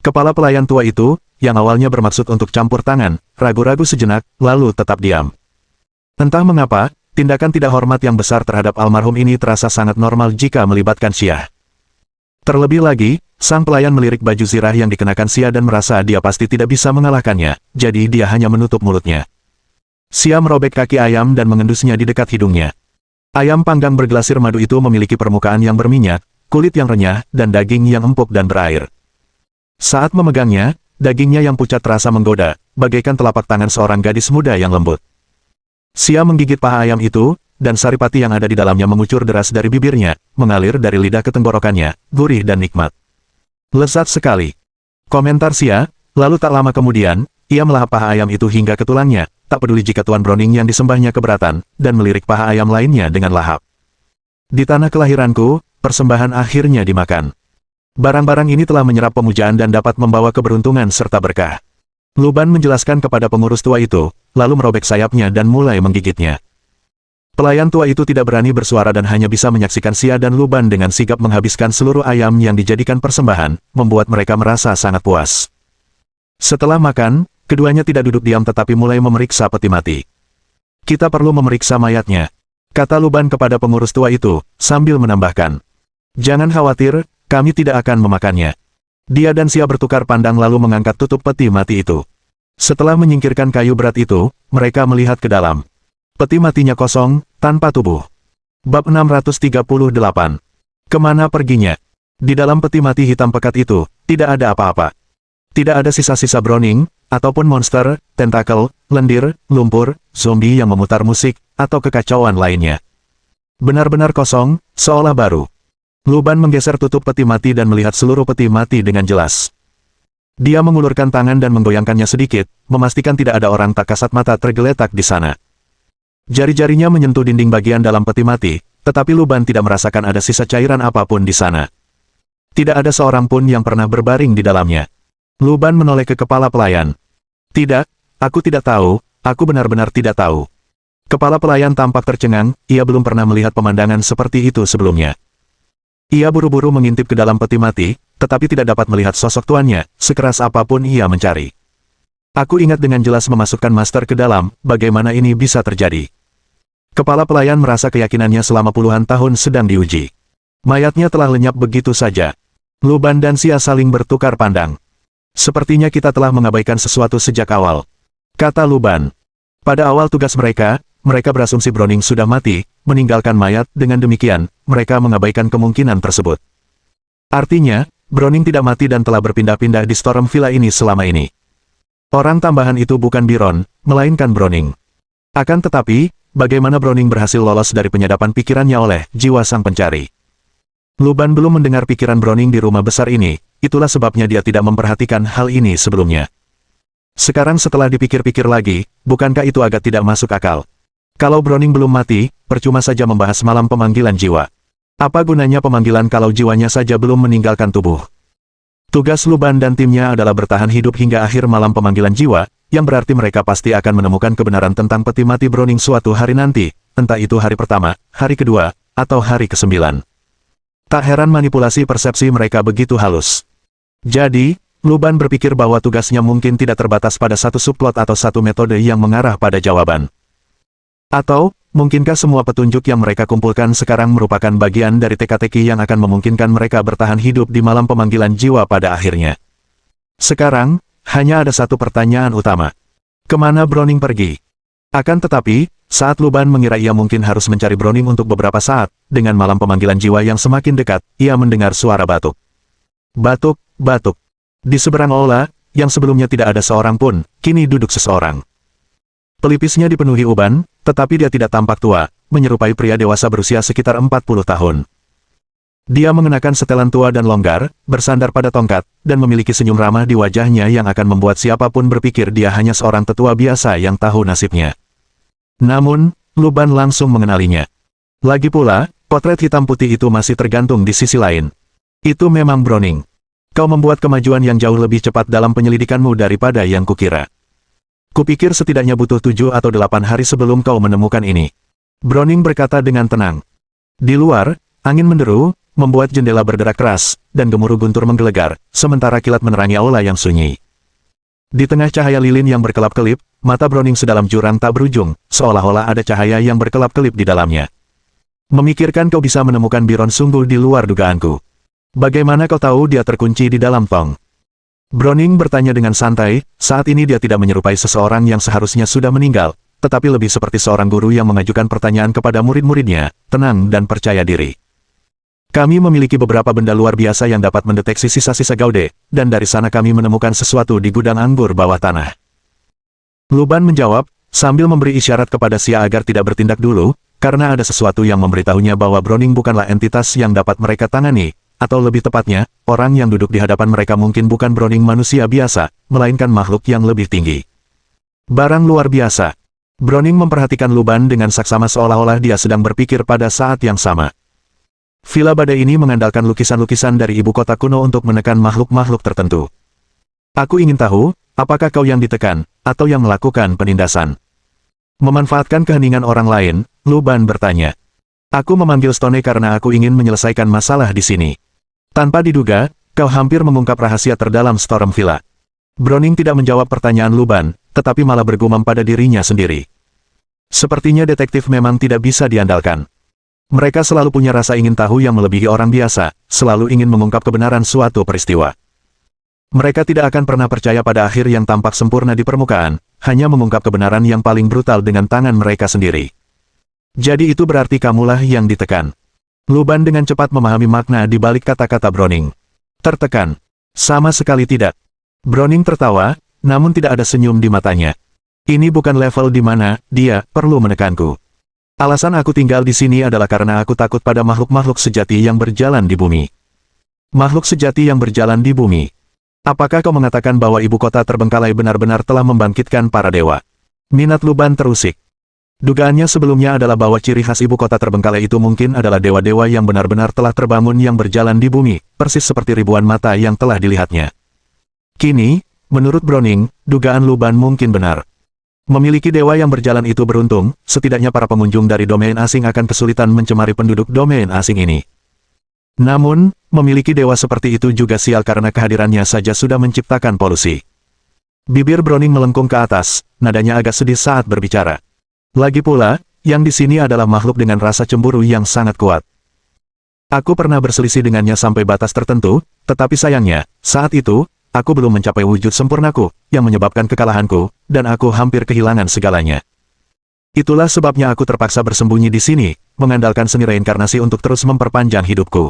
Kepala pelayan tua itu, yang awalnya bermaksud untuk campur tangan, ragu-ragu sejenak, lalu tetap diam. Entah mengapa, tindakan tidak hormat yang besar terhadap almarhum ini terasa sangat normal jika melibatkan Xia. Terlebih lagi, sang pelayan melirik baju zirah yang dikenakan Xia dan merasa dia pasti tidak bisa mengalahkannya, jadi dia hanya menutup mulutnya. Xia merobek kaki ayam dan mengendusnya di dekat hidungnya. Ayam panggang bergelasir madu itu memiliki permukaan yang berminyak, kulit yang renyah, dan daging yang empuk dan berair. Saat memegangnya, dagingnya yang pucat terasa menggoda, bagaikan telapak tangan seorang gadis muda yang lembut. Xia menggigit paha ayam itu, dan saripati yang ada di dalamnya mengucur deras dari bibirnya, mengalir dari lidah ke tenggorokannya, gurih dan nikmat. Lezat sekali. Komentar Xia, lalu tak lama kemudian, ia melahap paha ayam itu hingga ke tulangnya, tak peduli jika Tuan Browning yang disembahnya keberatan, dan melirik paha ayam lainnya dengan lahap. Di tanah kelahiranku, persembahan akhirnya dimakan. Barang-barang ini telah menyerap pemujaan dan dapat membawa keberuntungan serta berkah. Luban menjelaskan kepada pengurus tua itu, lalu merobek sayapnya dan mulai menggigitnya. Pelayan tua itu tidak berani bersuara dan hanya bisa menyaksikan Xia dan Luban dengan sigap menghabiskan seluruh ayam yang dijadikan persembahan, membuat mereka merasa sangat puas. Setelah makan, keduanya tidak duduk diam tetapi mulai memeriksa peti mati. Kita perlu memeriksa mayatnya, kata Luban kepada pengurus tua itu, sambil menambahkan. Jangan khawatir, kami tidak akan memakannya. Dia dan Xia bertukar pandang lalu mengangkat tutup peti mati itu. Setelah menyingkirkan kayu berat itu, mereka melihat ke dalam. Peti matinya kosong, tanpa tubuh. Bab 638. Kemana perginya? Di dalam peti mati hitam pekat itu, tidak ada apa-apa. Tidak ada sisa-sisa Browning, ataupun monster, tentakel, lendir, lumpur, zombie yang memutar musik, atau kekacauan lainnya. Benar-benar kosong, seolah baru. Luban menggeser tutup peti mati dan melihat seluruh peti mati dengan jelas. Dia mengulurkan tangan dan menggoyangkannya sedikit, memastikan tidak ada orang tak kasat mata tergeletak di sana. Jari-jarinya menyentuh dinding bagian dalam peti mati, tetapi Luban tidak merasakan ada sisa cairan apapun di sana. Tidak ada seorang pun yang pernah berbaring di dalamnya. Luban menoleh ke kepala pelayan. Tidak, aku tidak tahu, aku benar-benar tidak tahu. Kepala pelayan tampak tercengang, ia belum pernah melihat pemandangan seperti itu sebelumnya. Ia buru-buru mengintip ke dalam peti mati, tetapi tidak dapat melihat sosok tuannya, sekeras apapun ia mencari. Aku ingat dengan jelas memasukkan master ke dalam, bagaimana ini bisa terjadi. Kepala pelayan merasa keyakinannya selama puluhan tahun sedang diuji. Mayatnya telah lenyap begitu saja. Luban dan Xia saling bertukar pandang. Sepertinya kita telah mengabaikan sesuatu sejak awal, kata Luban. Pada awal tugas mereka berasumsi Browning sudah mati, meninggalkan mayat. Dengan demikian, mereka mengabaikan kemungkinan tersebut. Artinya, Browning tidak mati dan telah berpindah-pindah di Storm Villa ini selama ini. Orang tambahan itu bukan Byron, melainkan Browning. Akan tetapi, bagaimana Browning berhasil lolos dari penyadapan pikirannya oleh jiwa sang pencari? Luban belum mendengar pikiran Browning di rumah besar ini, itulah sebabnya dia tidak memperhatikan hal ini sebelumnya. Sekarang setelah dipikir-pikir lagi, bukankah itu agak tidak masuk akal? Kalau Browning belum mati, percuma saja membahas malam pemanggilan jiwa. Apa gunanya pemanggilan kalau jiwanya saja belum meninggalkan tubuh? Tugas Luban dan timnya adalah bertahan hidup hingga akhir malam pemanggilan jiwa, yang berarti mereka pasti akan menemukan kebenaran tentang peti mati Browning suatu hari nanti, entah itu hari pertama, hari kedua, atau hari ke-9. Tak heran manipulasi persepsi mereka begitu halus. Jadi, Luban berpikir bahwa tugasnya mungkin tidak terbatas pada satu subplot atau satu metode yang mengarah pada jawaban. Atau, mungkinkah semua petunjuk yang mereka kumpulkan sekarang merupakan bagian dari teka-teki yang akan memungkinkan mereka bertahan hidup di malam pemanggilan jiwa pada akhirnya? Sekarang, hanya ada satu pertanyaan utama. Kemana Browning pergi? Akan tetapi, saat Luban mengira ia mungkin harus mencari Browning untuk beberapa saat, dengan malam pemanggilan jiwa yang semakin dekat, ia mendengar suara batuk. Batuk, batuk. Di seberang aula, yang sebelumnya tidak ada seorang pun, kini duduk seseorang. Pelipisnya dipenuhi uban, tetapi dia tidak tampak tua, menyerupai pria dewasa berusia sekitar 40 tahun. Dia mengenakan setelan tua dan longgar, bersandar pada tongkat, dan memiliki senyum ramah di wajahnya yang akan membuat siapapun berpikir dia hanya seorang tetua biasa yang tahu nasibnya. Namun, Luban langsung mengenalinya. Lagi pula, potret hitam putih itu masih tergantung di sisi lain. Itu memang Browning. Kau membuat kemajuan yang jauh lebih cepat dalam penyelidikanmu daripada yang kukira. Kupikir setidaknya butuh 7 atau 8 hari sebelum kau menemukan ini. Browning berkata dengan tenang. Di luar, angin menderu, membuat jendela berderak keras, dan gemuruh guntur menggelegar, sementara kilat menerangi aula yang sunyi. Di tengah cahaya lilin yang berkelap-kelip, mata Browning sedalam jurang tak berujung, seolah-olah ada cahaya yang berkelap-kelip di dalamnya. Memikirkan kau bisa menemukan Byron sungguh di luar dugaanku. Bagaimana kau tahu dia terkunci di dalam tong? Browning bertanya dengan santai, saat ini dia tidak menyerupai seseorang yang seharusnya sudah meninggal, tetapi lebih seperti seorang guru yang mengajukan pertanyaan kepada murid-muridnya, tenang dan percaya diri. Kami memiliki beberapa benda luar biasa yang dapat mendeteksi sisa-sisa Gaude, dan dari sana kami menemukan sesuatu di gudang anggur bawah tanah. Luban menjawab, sambil memberi isyarat kepada Xia agar tidak bertindak dulu, karena ada sesuatu yang memberitahunya bahwa Browning bukanlah entitas yang dapat mereka tangani, atau lebih tepatnya, orang yang duduk di hadapan mereka mungkin bukan Browning manusia biasa, melainkan makhluk yang lebih tinggi. Barang luar biasa. Browning memperhatikan Luban dengan saksama seolah-olah dia sedang berpikir pada saat yang sama. Villa Badai ini mengandalkan lukisan-lukisan dari ibu kota kuno untuk menekan makhluk-makhluk tertentu. Aku ingin tahu, apakah kau yang ditekan, atau yang melakukan penindasan? Memanfaatkan keheningan orang lain, Luban bertanya. Aku memanggil Stone karena aku ingin menyelesaikan masalah di sini. Tanpa diduga, kau hampir mengungkap rahasia terdalam Storm Villa. Browning tidak menjawab pertanyaan Luban, tetapi malah bergumam pada dirinya sendiri. Sepertinya detektif memang tidak bisa diandalkan. Mereka selalu punya rasa ingin tahu yang melebihi orang biasa, selalu ingin mengungkap kebenaran suatu peristiwa. Mereka tidak akan pernah percaya pada akhir yang tampak sempurna di permukaan, hanya mengungkap kebenaran yang paling brutal dengan tangan mereka sendiri. Jadi itu berarti kamulah yang ditekan. Luban dengan cepat memahami makna di balik kata-kata Browning. Tertekan. Sama sekali tidak. Browning tertawa, namun tidak ada senyum di matanya. Ini bukan level di mana dia perlu menekanku. Alasan aku tinggal di sini adalah karena aku takut pada makhluk-makhluk sejati yang berjalan di bumi. Makhluk sejati yang berjalan di bumi. Apakah kau mengatakan bahwa ibu kota terbengkalai benar-benar telah membangkitkan para dewa? Minat Luban terusik. Dugaannya sebelumnya adalah bahwa ciri khas ibu kota terbengkalai itu mungkin adalah dewa-dewa yang benar-benar telah terbangun yang berjalan di bumi, persis seperti ribuan mata yang telah dilihatnya. Kini, menurut Browning, dugaan Luban mungkin benar. Memiliki dewa yang berjalan itu beruntung, setidaknya para pengunjung dari domain asing akan kesulitan mencemari penduduk domain asing ini. Namun, memiliki dewa seperti itu juga sial karena kehadirannya saja sudah menciptakan polusi. Bibir Browning melengkung ke atas, nadanya agak sedih saat berbicara. Lagi pula, yang di sini adalah makhluk dengan rasa cemburu yang sangat kuat. Aku pernah berselisih dengannya sampai batas tertentu, tetapi sayangnya, saat itu, aku belum mencapai wujud sempurnaku, yang menyebabkan kekalahanku, dan aku hampir kehilangan segalanya. Itulah sebabnya aku terpaksa bersembunyi di sini, mengandalkan seni reinkarnasi untuk terus memperpanjang hidupku.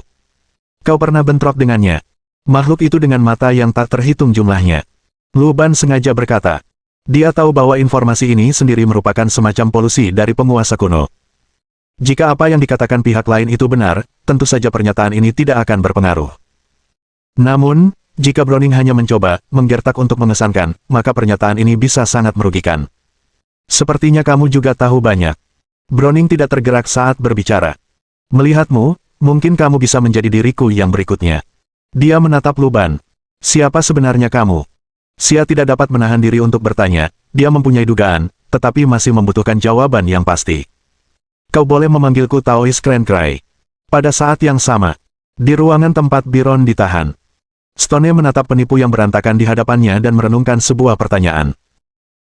Kau pernah bentrok dengannya. Makhluk itu dengan mata yang tak terhitung jumlahnya. Luban sengaja berkata. Dia tahu bahwa informasi ini sendiri merupakan semacam polusi dari penguasa kuno. Jika apa yang dikatakan pihak lain itu benar, tentu saja pernyataan ini tidak akan berpengaruh. Namun, jika Browning hanya mencoba, menggertak untuk mengesankan, maka pernyataan ini bisa sangat merugikan. Sepertinya kamu juga tahu banyak. Browning tidak tergerak saat berbicara. Melihatmu, mungkin kamu bisa menjadi diriku yang berikutnya. Dia menatap Luban. Siapa sebenarnya kamu? Xia tidak dapat menahan diri untuk bertanya, dia mempunyai dugaan, tetapi masih membutuhkan jawaban yang pasti. Kau boleh memanggilku Taoist Crancry. Pada saat yang sama, di ruangan tempat Biron ditahan, Stone menatap penipu yang berantakan di hadapannya dan merenungkan sebuah pertanyaan.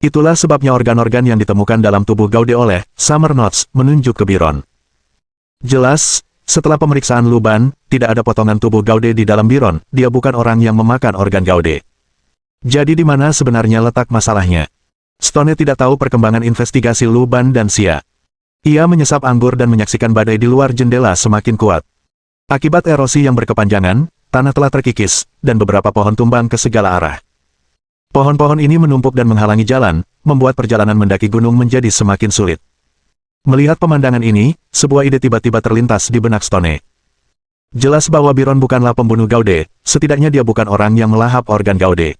Itulah sebabnya organ-organ yang ditemukan dalam tubuh Gaude oleh Summer Notes menunjuk ke Biron. Jelas, setelah pemeriksaan Luban, tidak ada potongan tubuh Gaude di dalam Biron, dia bukan orang yang memakan organ Gaude. Jadi di mana sebenarnya letak masalahnya? Stone tidak tahu perkembangan investigasi Luban dan Xia. Ia menyesap anggur dan menyaksikan badai di luar jendela semakin kuat. Akibat erosi yang berkepanjangan, tanah telah terkikis, dan beberapa pohon tumbang ke segala arah. Pohon-pohon ini menumpuk dan menghalangi jalan, membuat perjalanan mendaki gunung menjadi semakin sulit. Melihat pemandangan ini, sebuah ide tiba-tiba terlintas di benak Stone. Jelas bahwa Biron bukanlah pembunuh Gaude, setidaknya dia bukan orang yang melahap organ Gaude.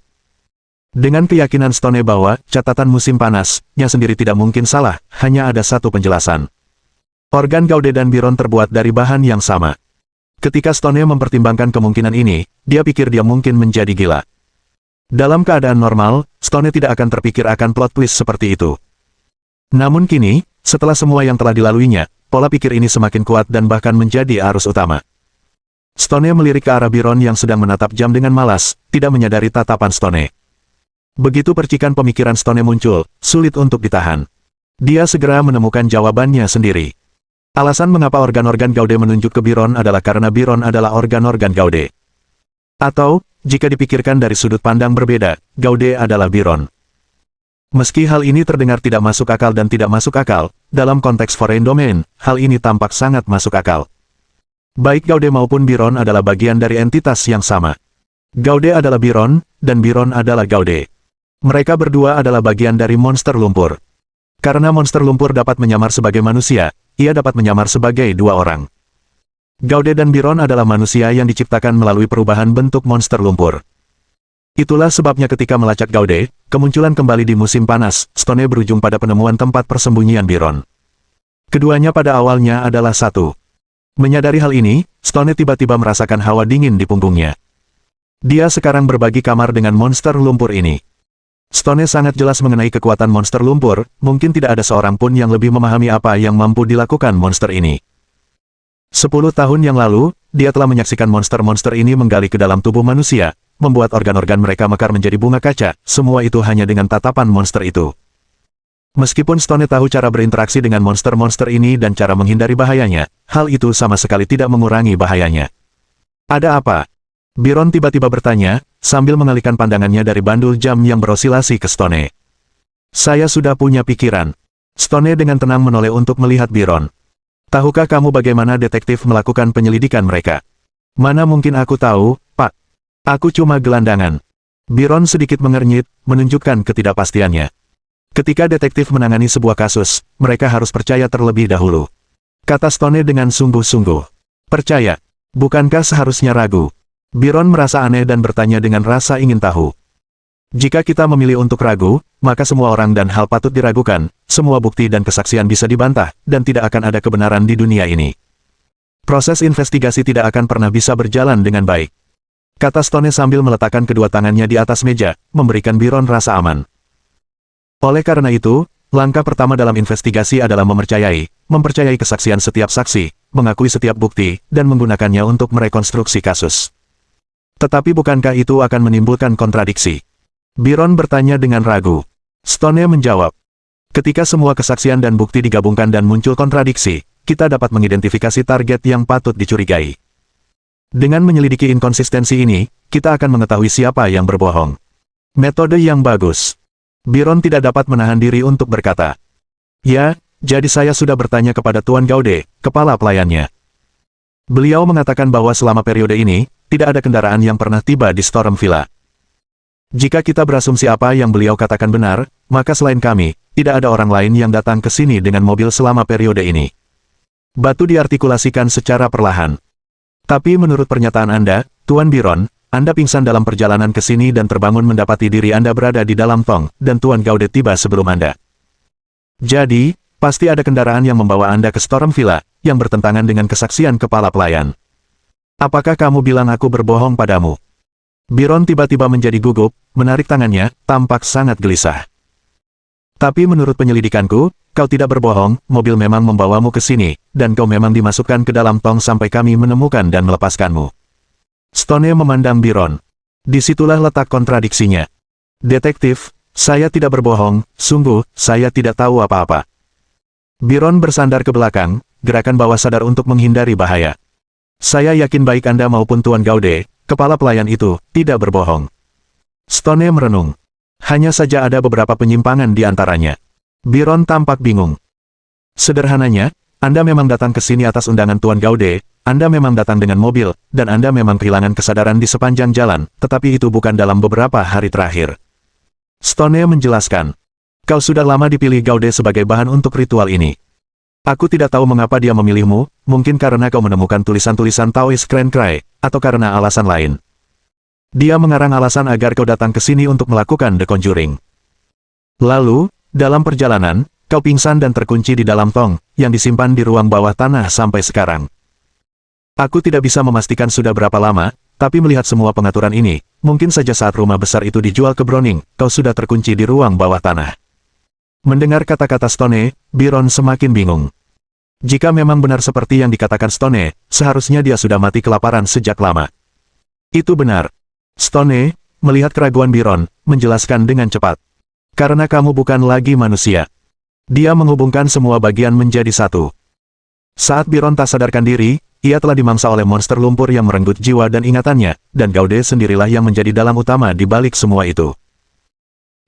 Dengan keyakinan Stone bahwa catatan musim panasnya sendiri tidak mungkin salah, hanya ada satu penjelasan. Organ Gaude dan Biron terbuat dari bahan yang sama. Ketika Stone mempertimbangkan kemungkinan ini, dia pikir dia mungkin menjadi gila. Dalam keadaan normal, Stone tidak akan terpikir akan plot twist seperti itu. Namun kini, setelah semua yang telah dilaluinya, pola pikir ini semakin kuat dan bahkan menjadi arus utama. Stone melirik ke arah Biron yang sedang menatap jam dengan malas, tidak menyadari tatapan Stone. Begitu percikan pemikiran Stone muncul, sulit untuk ditahan. Dia segera menemukan jawabannya sendiri. Alasan mengapa organ-organ Gaude menunjuk ke Biron adalah karena Biron adalah organ-organ Gaude. Atau, jika dipikirkan dari sudut pandang berbeda, Gaude adalah Biron. Meski hal ini terdengar tidak masuk akal dan tidak masuk akal, dalam konteks foreign domain, hal ini tampak sangat masuk akal. Baik Gaude maupun Biron adalah bagian dari entitas yang sama. Gaude adalah Biron, dan Biron adalah Gaude. Mereka berdua adalah bagian dari monster lumpur. Karena monster lumpur dapat menyamar sebagai manusia, ia dapat menyamar sebagai dua orang. Gaude dan Biron adalah manusia yang diciptakan melalui perubahan bentuk monster lumpur. Itulah sebabnya ketika melacak Gaude, kemunculan kembali di musim panas, Stone berujung pada penemuan tempat persembunyian Biron. Keduanya pada awalnya adalah satu. Menyadari hal ini, Stone tiba-tiba merasakan hawa dingin di punggungnya. Dia sekarang berbagi kamar dengan monster lumpur ini. Stone sangat jelas mengenai kekuatan monster lumpur, mungkin tidak ada seorang pun yang lebih memahami apa yang mampu dilakukan monster ini. 10 tahun yang lalu, dia telah menyaksikan monster-monster ini menggali ke dalam tubuh manusia, membuat organ-organ mereka mekar menjadi bunga kaca, semua itu hanya dengan tatapan monster itu. Meskipun Stone tahu cara berinteraksi dengan monster-monster ini dan cara menghindari bahayanya, hal itu sama sekali tidak mengurangi bahayanya. Ada apa? Biron tiba-tiba bertanya, sambil mengalihkan pandangannya dari bandul jam yang berosilasi ke Stone. Saya sudah punya pikiran. Stone dengan tenang menoleh untuk melihat Biron. Tahukah kamu bagaimana detektif melakukan penyelidikan mereka? Mana mungkin aku tahu, Pak. Aku cuma gelandangan. Biron sedikit mengernyit, menunjukkan ketidakpastiannya. Ketika detektif menangani sebuah kasus, mereka harus percaya terlebih dahulu. Kata Stone dengan sungguh-sungguh. Percaya. Bukankah seharusnya ragu? Byron merasa aneh dan bertanya dengan rasa ingin tahu. Jika kita memilih untuk ragu, maka semua orang dan hal patut diragukan, semua bukti dan kesaksian bisa dibantah, dan tidak akan ada kebenaran di dunia ini. Proses investigasi tidak akan pernah bisa berjalan dengan baik. Kata Stone sambil meletakkan kedua tangannya di atas meja, memberikan Byron rasa aman. Oleh karena itu, langkah pertama dalam investigasi adalah mempercayai kesaksian setiap saksi, mengakui setiap bukti, dan menggunakannya untuk merekonstruksi kasus. Tetapi bukankah itu akan menimbulkan kontradiksi? Byron bertanya dengan ragu. Stone menjawab, ketika semua kesaksian dan bukti digabungkan dan muncul kontradiksi, kita dapat mengidentifikasi target yang patut dicurigai. Dengan menyelidiki inkonsistensi ini, kita akan mengetahui siapa yang berbohong. Metode yang bagus. Byron tidak dapat menahan diri untuk berkata, ya, jadi saya sudah bertanya kepada Tuan Gaude, kepala pelayannya. Beliau mengatakan bahwa selama periode ini, tidak ada kendaraan yang pernah tiba di Storm Villa. Jika kita berasumsi apa yang beliau katakan benar, maka selain kami, tidak ada orang lain yang datang ke sini dengan mobil selama periode ini. Batu diartikulasikan secara perlahan. Tapi menurut pernyataan Anda, Tuan Byron, Anda pingsan dalam perjalanan ke sini dan terbangun mendapati diri Anda berada di dalam tong, dan Tuan Gaude tiba sebelum Anda. Jadi, pasti ada kendaraan yang membawa Anda ke Storm Villa, yang bertentangan dengan kesaksian kepala pelayan. Apakah kamu bilang aku berbohong padamu? Byron tiba-tiba menjadi gugup, menarik tangannya, tampak sangat gelisah. Tapi menurut penyelidikanku, kau tidak berbohong, mobil memang membawamu ke sini, dan kau memang dimasukkan ke dalam tong sampai kami menemukan dan melepaskanmu. Stone memandang Byron. Disitulah letak kontradiksinya. Detektif, saya tidak berbohong, sungguh, saya tidak tahu apa-apa. Byron bersandar ke belakang, gerakan bawah sadar untuk menghindari bahaya. Saya yakin baik Anda maupun Tuan Gaude, kepala pelayan itu, tidak berbohong. Stone merenung. Hanya saja ada beberapa penyimpangan di antaranya. Byron tampak bingung. Sederhananya, Anda memang datang ke sini atas undangan Tuan Gaude, Anda memang datang dengan mobil, dan Anda memang kehilangan kesadaran di sepanjang jalan, tetapi itu bukan dalam beberapa hari terakhir. Stone menjelaskan. Kau sudah lama dipilih Gaude sebagai bahan untuk ritual ini. Aku tidak tahu mengapa dia memilihmu, mungkin karena kau menemukan tulisan-tulisan Taoist Cry, atau karena alasan lain. Dia mengarang alasan agar kau datang ke sini untuk melakukan The Conjuring. Lalu, dalam perjalanan, kau pingsan dan terkunci di dalam tong, yang disimpan di ruang bawah tanah sampai sekarang. Aku tidak bisa memastikan sudah berapa lama, tapi melihat semua pengaturan ini, mungkin saja saat rumah besar itu dijual ke Browning, kau sudah terkunci di ruang bawah tanah. Mendengar kata-kata Stone, Byron semakin bingung. Jika memang benar seperti yang dikatakan Stone, seharusnya dia sudah mati kelaparan sejak lama. Itu benar. Stone, melihat keraguan Byron, menjelaskan dengan cepat. Karena kamu bukan lagi manusia. Dia menghubungkan semua bagian menjadi satu. Saat Byron tak sadarkan diri, ia telah dimangsa oleh monster lumpur yang merenggut jiwa dan ingatannya, dan Gaude sendirilah yang menjadi dalang utama di balik semua itu.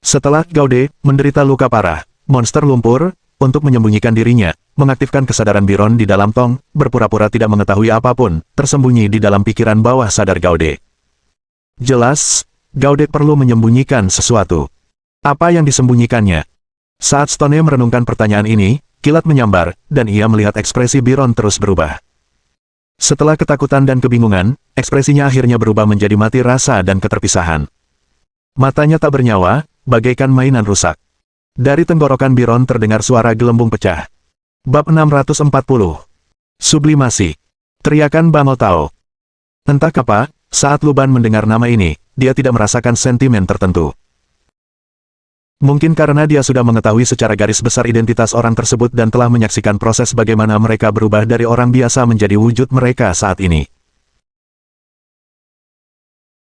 Setelah Gaude menderita luka parah, monster lumpur, untuk menyembunyikan dirinya, mengaktifkan kesadaran Byron di dalam tong, berpura-pura tidak mengetahui apapun, tersembunyi di dalam pikiran bawah sadar Gaude. Jelas, Gaude perlu menyembunyikan sesuatu. Apa yang disembunyikannya? Saat Stone merenungkan pertanyaan ini, kilat menyambar, dan ia melihat ekspresi Byron terus berubah. Setelah ketakutan dan kebingungan, ekspresinya akhirnya berubah menjadi mati rasa dan keterpisahan. Matanya tak bernyawa, bagaikan mainan rusak. Dari tenggorokan Byron terdengar suara gelembung pecah. Bab 640. Sublimasi. Teriakan Bangau Tao. Entah kenapa, saat Luban mendengar nama ini, dia tidak merasakan sentimen tertentu. Mungkin karena dia sudah mengetahui secara garis besar identitas orang tersebut dan telah menyaksikan proses bagaimana mereka berubah dari orang biasa menjadi wujud mereka saat ini.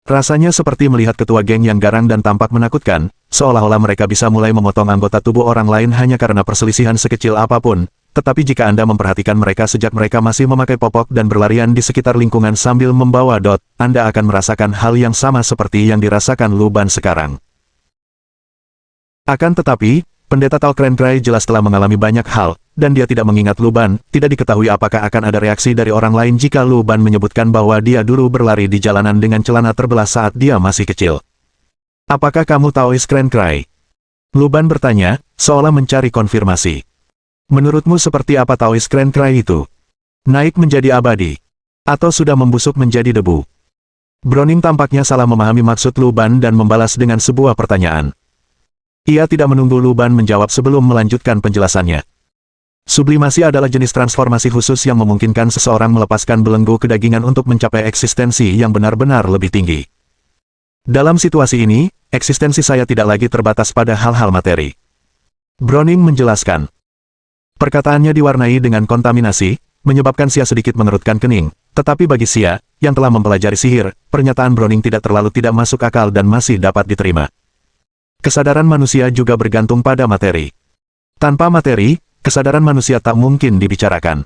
Rasanya seperti melihat ketua geng yang garang dan tampak menakutkan, seolah-olah mereka bisa mulai memotong anggota tubuh orang lain hanya karena perselisihan sekecil apapun. Tetapi jika Anda memperhatikan mereka sejak mereka masih memakai popok dan berlarian di sekitar lingkungan sambil membawa dot, Anda akan merasakan hal yang sama seperti yang dirasakan Luban sekarang. Akan tetapi, Pendeta Talcrencry jelas telah mengalami banyak hal, dan dia tidak mengingat Luban, tidak diketahui apakah akan ada reaksi dari orang lain jika Luban menyebutkan bahwa dia dulu berlari di jalanan dengan celana terbelah saat dia masih kecil. Apakah kamu tahu Talcrencry? Luban bertanya, seolah mencari konfirmasi. Menurutmu seperti apa Taoist Grand Cry itu? Naik menjadi abadi? Atau sudah membusuk menjadi debu? Browning tampaknya salah memahami maksud Luban dan membalas dengan sebuah pertanyaan. Ia tidak menunggu Luban menjawab sebelum melanjutkan penjelasannya. Sublimasi adalah jenis transformasi khusus yang memungkinkan seseorang melepaskan belenggu kedagingan untuk mencapai eksistensi yang benar-benar lebih tinggi. Dalam situasi ini, eksistensi saya tidak lagi terbatas pada hal-hal materi. Browning menjelaskan. Perkataannya diwarnai dengan kontaminasi, menyebabkan Xia sedikit mengerutkan kening, tetapi bagi Xia, yang telah mempelajari sihir, pernyataan Browning tidak terlalu tidak masuk akal dan masih dapat diterima. Kesadaran manusia juga bergantung pada materi. Tanpa materi, kesadaran manusia tak mungkin dibicarakan.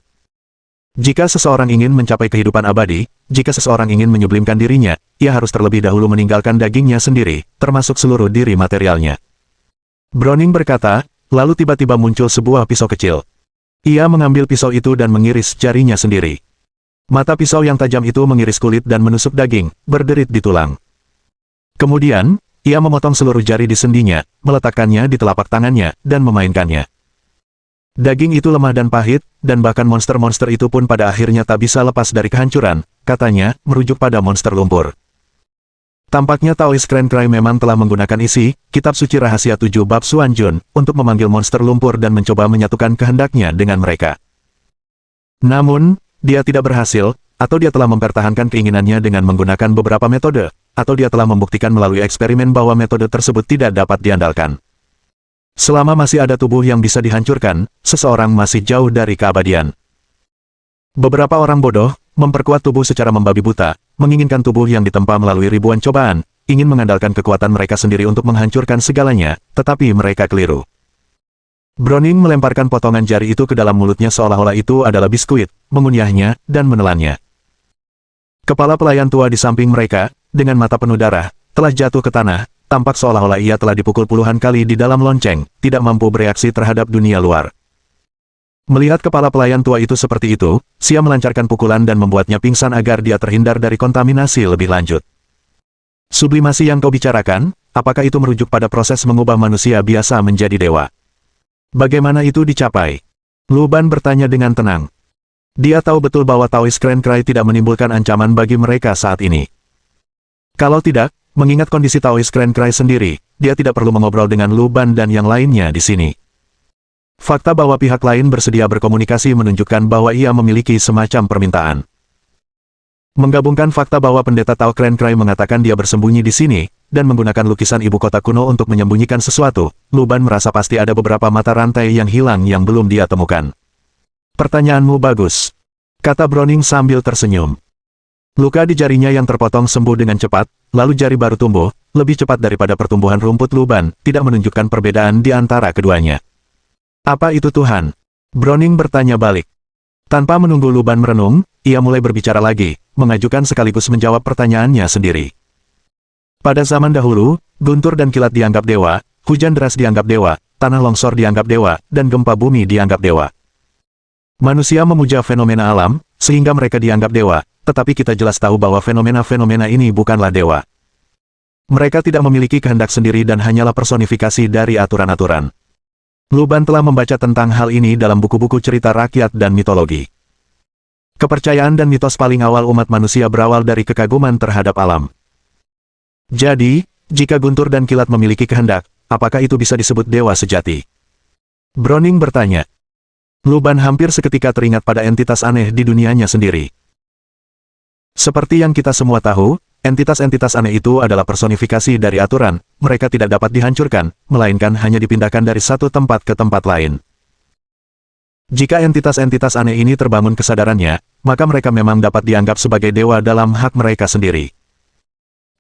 Jika seseorang ingin mencapai kehidupan abadi, jika seseorang ingin menyublimkan dirinya, ia harus terlebih dahulu meninggalkan dagingnya sendiri, termasuk seluruh diri materialnya. Browning berkata, lalu tiba-tiba muncul sebuah pisau kecil. Ia mengambil pisau itu dan mengiris jarinya sendiri. Mata pisau yang tajam itu mengiris kulit dan menusuk daging, berderit di tulang. Kemudian, ia memotong seluruh jari di sendinya, meletakkannya di telapak tangannya, dan memainkannya. Daging itu lemah dan pahit, dan bahkan monster-monster itu pun pada akhirnya tak bisa lepas dari kehancuran, katanya, merujuk pada monster lumpur. Tampaknya Taoist Grand Cry memang telah menggunakan isi, Kitab Suci Rahasia 7 Bab Xuan Jun, untuk memanggil monster lumpur dan mencoba menyatukan kehendaknya dengan mereka. Namun, dia tidak berhasil, atau dia telah mempertahankan keinginannya dengan menggunakan beberapa metode, atau dia telah membuktikan melalui eksperimen bahwa metode tersebut tidak dapat diandalkan. Selama masih ada tubuh yang bisa dihancurkan, seseorang masih jauh dari keabadian. Beberapa orang bodoh, memperkuat tubuh secara membabi buta, menginginkan tubuh yang ditempa melalui ribuan cobaan, ingin mengandalkan kekuatan mereka sendiri untuk menghancurkan segalanya, tetapi mereka keliru. Browning melemparkan potongan jari itu ke dalam mulutnya seolah-olah itu adalah biskuit, mengunyahnya, dan menelannya. Kepala pelayan tua di samping mereka, dengan mata penuh darah, telah jatuh ke tanah, tampak seolah-olah ia telah dipukul puluhan kali di dalam lonceng, tidak mampu bereaksi terhadap dunia luar. Melihat kepala pelayan tua itu seperti itu, Xia melancarkan pukulan dan membuatnya pingsan agar dia terhindar dari kontaminasi lebih lanjut. Sublimasi yang kau bicarakan, apakah itu merujuk pada proses mengubah manusia biasa menjadi dewa? Bagaimana itu dicapai? Luban bertanya dengan tenang. Dia tahu betul bahwa Taoist Grand Cry tidak menimbulkan ancaman bagi mereka saat ini. Kalau tidak, mengingat kondisi Taoist Grand Cry sendiri, dia tidak perlu mengobrol dengan Luban dan yang lainnya di sini. Fakta bahwa pihak lain bersedia berkomunikasi menunjukkan bahwa ia memiliki semacam permintaan. Menggabungkan fakta bahwa pendeta Tao Grand Cry mengatakan dia bersembunyi di sini, dan menggunakan lukisan ibu kota kuno untuk menyembunyikan sesuatu, Luban merasa pasti ada beberapa mata rantai yang hilang yang belum dia temukan. Pertanyaanmu bagus, kata Browning sambil tersenyum. Luka di jarinya yang terpotong sembuh dengan cepat, lalu jari baru tumbuh, lebih cepat daripada pertumbuhan rumput Luban, tidak menunjukkan perbedaan di antara keduanya. Apa itu Tuhan? Browning bertanya balik. Tanpa menunggu Luban merenung, ia mulai berbicara lagi, mengajukan sekaligus menjawab pertanyaannya sendiri. Pada zaman dahulu, guntur dan kilat dianggap dewa, hujan deras dianggap dewa, tanah longsor dianggap dewa, dan gempa bumi dianggap dewa. Manusia memuja fenomena alam, sehingga mereka dianggap dewa, tetapi kita jelas tahu bahwa fenomena-fenomena ini bukanlah dewa. Mereka tidak memiliki kehendak sendiri dan hanyalah personifikasi dari aturan-aturan. Luban telah membaca tentang hal ini dalam buku-buku cerita rakyat dan mitologi. Kepercayaan dan mitos paling awal umat manusia berawal dari kekaguman terhadap alam. Jadi, jika guntur dan kilat memiliki kehendak, apakah itu bisa disebut dewa sejati? Browning bertanya. Luban hampir seketika teringat pada entitas aneh di dunianya sendiri. Seperti yang kita semua tahu, entitas-entitas aneh itu adalah personifikasi dari aturan, mereka tidak dapat dihancurkan, melainkan hanya dipindahkan dari satu tempat ke tempat lain. Jika entitas-entitas aneh ini terbangun kesadarannya, maka mereka memang dapat dianggap sebagai dewa dalam hak mereka sendiri.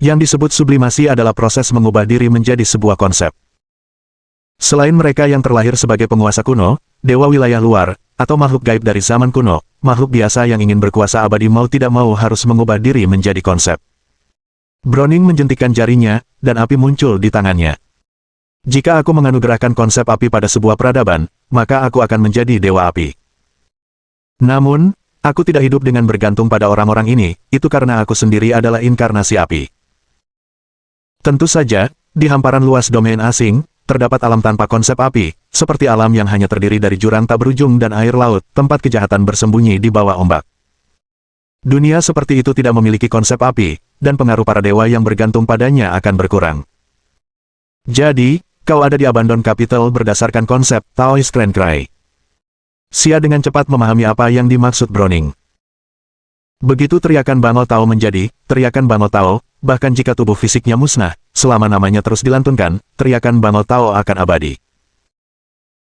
Yang disebut sublimasi adalah proses mengubah diri menjadi sebuah konsep. Selain mereka yang terlahir sebagai penguasa kuno, dewa wilayah luar, atau makhluk gaib dari zaman kuno, makhluk biasa yang ingin berkuasa abadi mau tidak mau harus mengubah diri menjadi konsep. Browning menjentikkan jarinya, dan api muncul di tangannya. Jika aku menganugerahkan konsep api pada sebuah peradaban, maka aku akan menjadi dewa api. Namun, aku tidak hidup dengan bergantung pada orang-orang ini, itu karena aku sendiri adalah inkarnasi api. Tentu saja, di hamparan luas domain asing, terdapat alam tanpa konsep api, seperti alam yang hanya terdiri dari jurang tak berujung dan air laut, tempat kejahatan bersembunyi di bawah ombak. Dunia seperti itu tidak memiliki konsep api, dan pengaruh para dewa yang bergantung padanya akan berkurang. Jadi, kau ada di Abandon Capital berdasarkan konsep Taoist Grand Cry. Xia dengan cepat memahami apa yang dimaksud Browning. Begitu teriakan Bangau Tao menjadi teriakan Bangau Tao, bahkan jika tubuh fisiknya musnah, selama namanya terus dilantunkan, teriakan Bangau Tao akan abadi.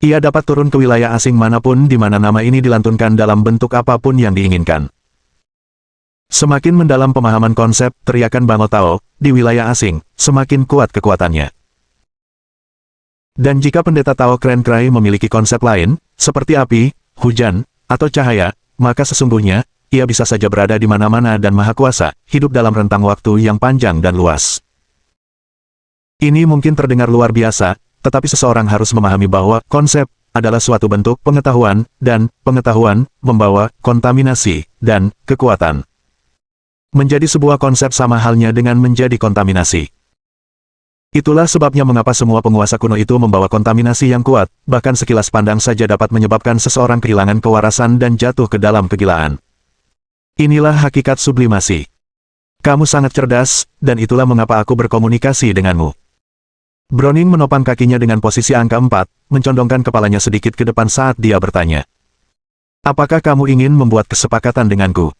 Ia dapat turun ke wilayah asing manapun di mana nama ini dilantunkan dalam bentuk apapun yang diinginkan. Semakin mendalam pemahaman konsep teriakan Bangau Tao di wilayah asing, semakin kuat kekuatannya. Dan jika pendeta Tao Grand Cry memiliki konsep lain, seperti api, hujan, atau cahaya, maka sesungguhnya, ia bisa saja berada di mana-mana dan maha kuasa, hidup dalam rentang waktu yang panjang dan luas. Ini mungkin terdengar luar biasa, tetapi seseorang harus memahami bahwa konsep adalah suatu bentuk pengetahuan, dan pengetahuan membawa kontaminasi dan kekuatan. Menjadi sebuah konsep sama halnya dengan menjadi kontaminasi. Itulah sebabnya mengapa semua penguasa kuno itu membawa kontaminasi yang kuat, bahkan sekilas pandang saja dapat menyebabkan seseorang kehilangan kewarasan dan jatuh ke dalam kegilaan. Inilah hakikat sublimasi. Kamu sangat cerdas, dan itulah mengapa aku berkomunikasi denganmu. Browning menopang kakinya dengan posisi angka 4, mencondongkan kepalanya sedikit ke depan saat dia bertanya. Apakah kamu ingin membuat kesepakatan denganku?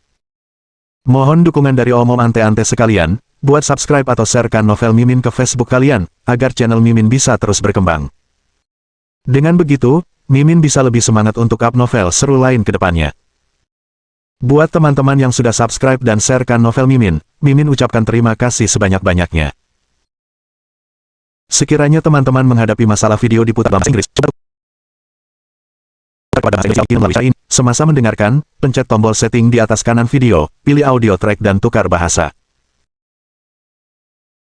Mohon dukungan dari omom ante-ante sekalian, buat subscribe atau sharekan novel Mimin ke Facebook kalian, agar channel Mimin bisa terus berkembang. Dengan begitu, Mimin bisa lebih semangat untuk up novel seru lain ke depannya. Buat teman-teman yang sudah subscribe dan sharekan novel Mimin, Mimin ucapkan terima kasih sebanyak-banyaknya. Sekiranya teman-teman menghadapi masalah video diputar dalam bahasa Inggris, coba pada bahasa Inggris melalui Shine. Semasa mendengarkan, pencet tombol setting di atas kanan video, pilih audio track dan tukar bahasa.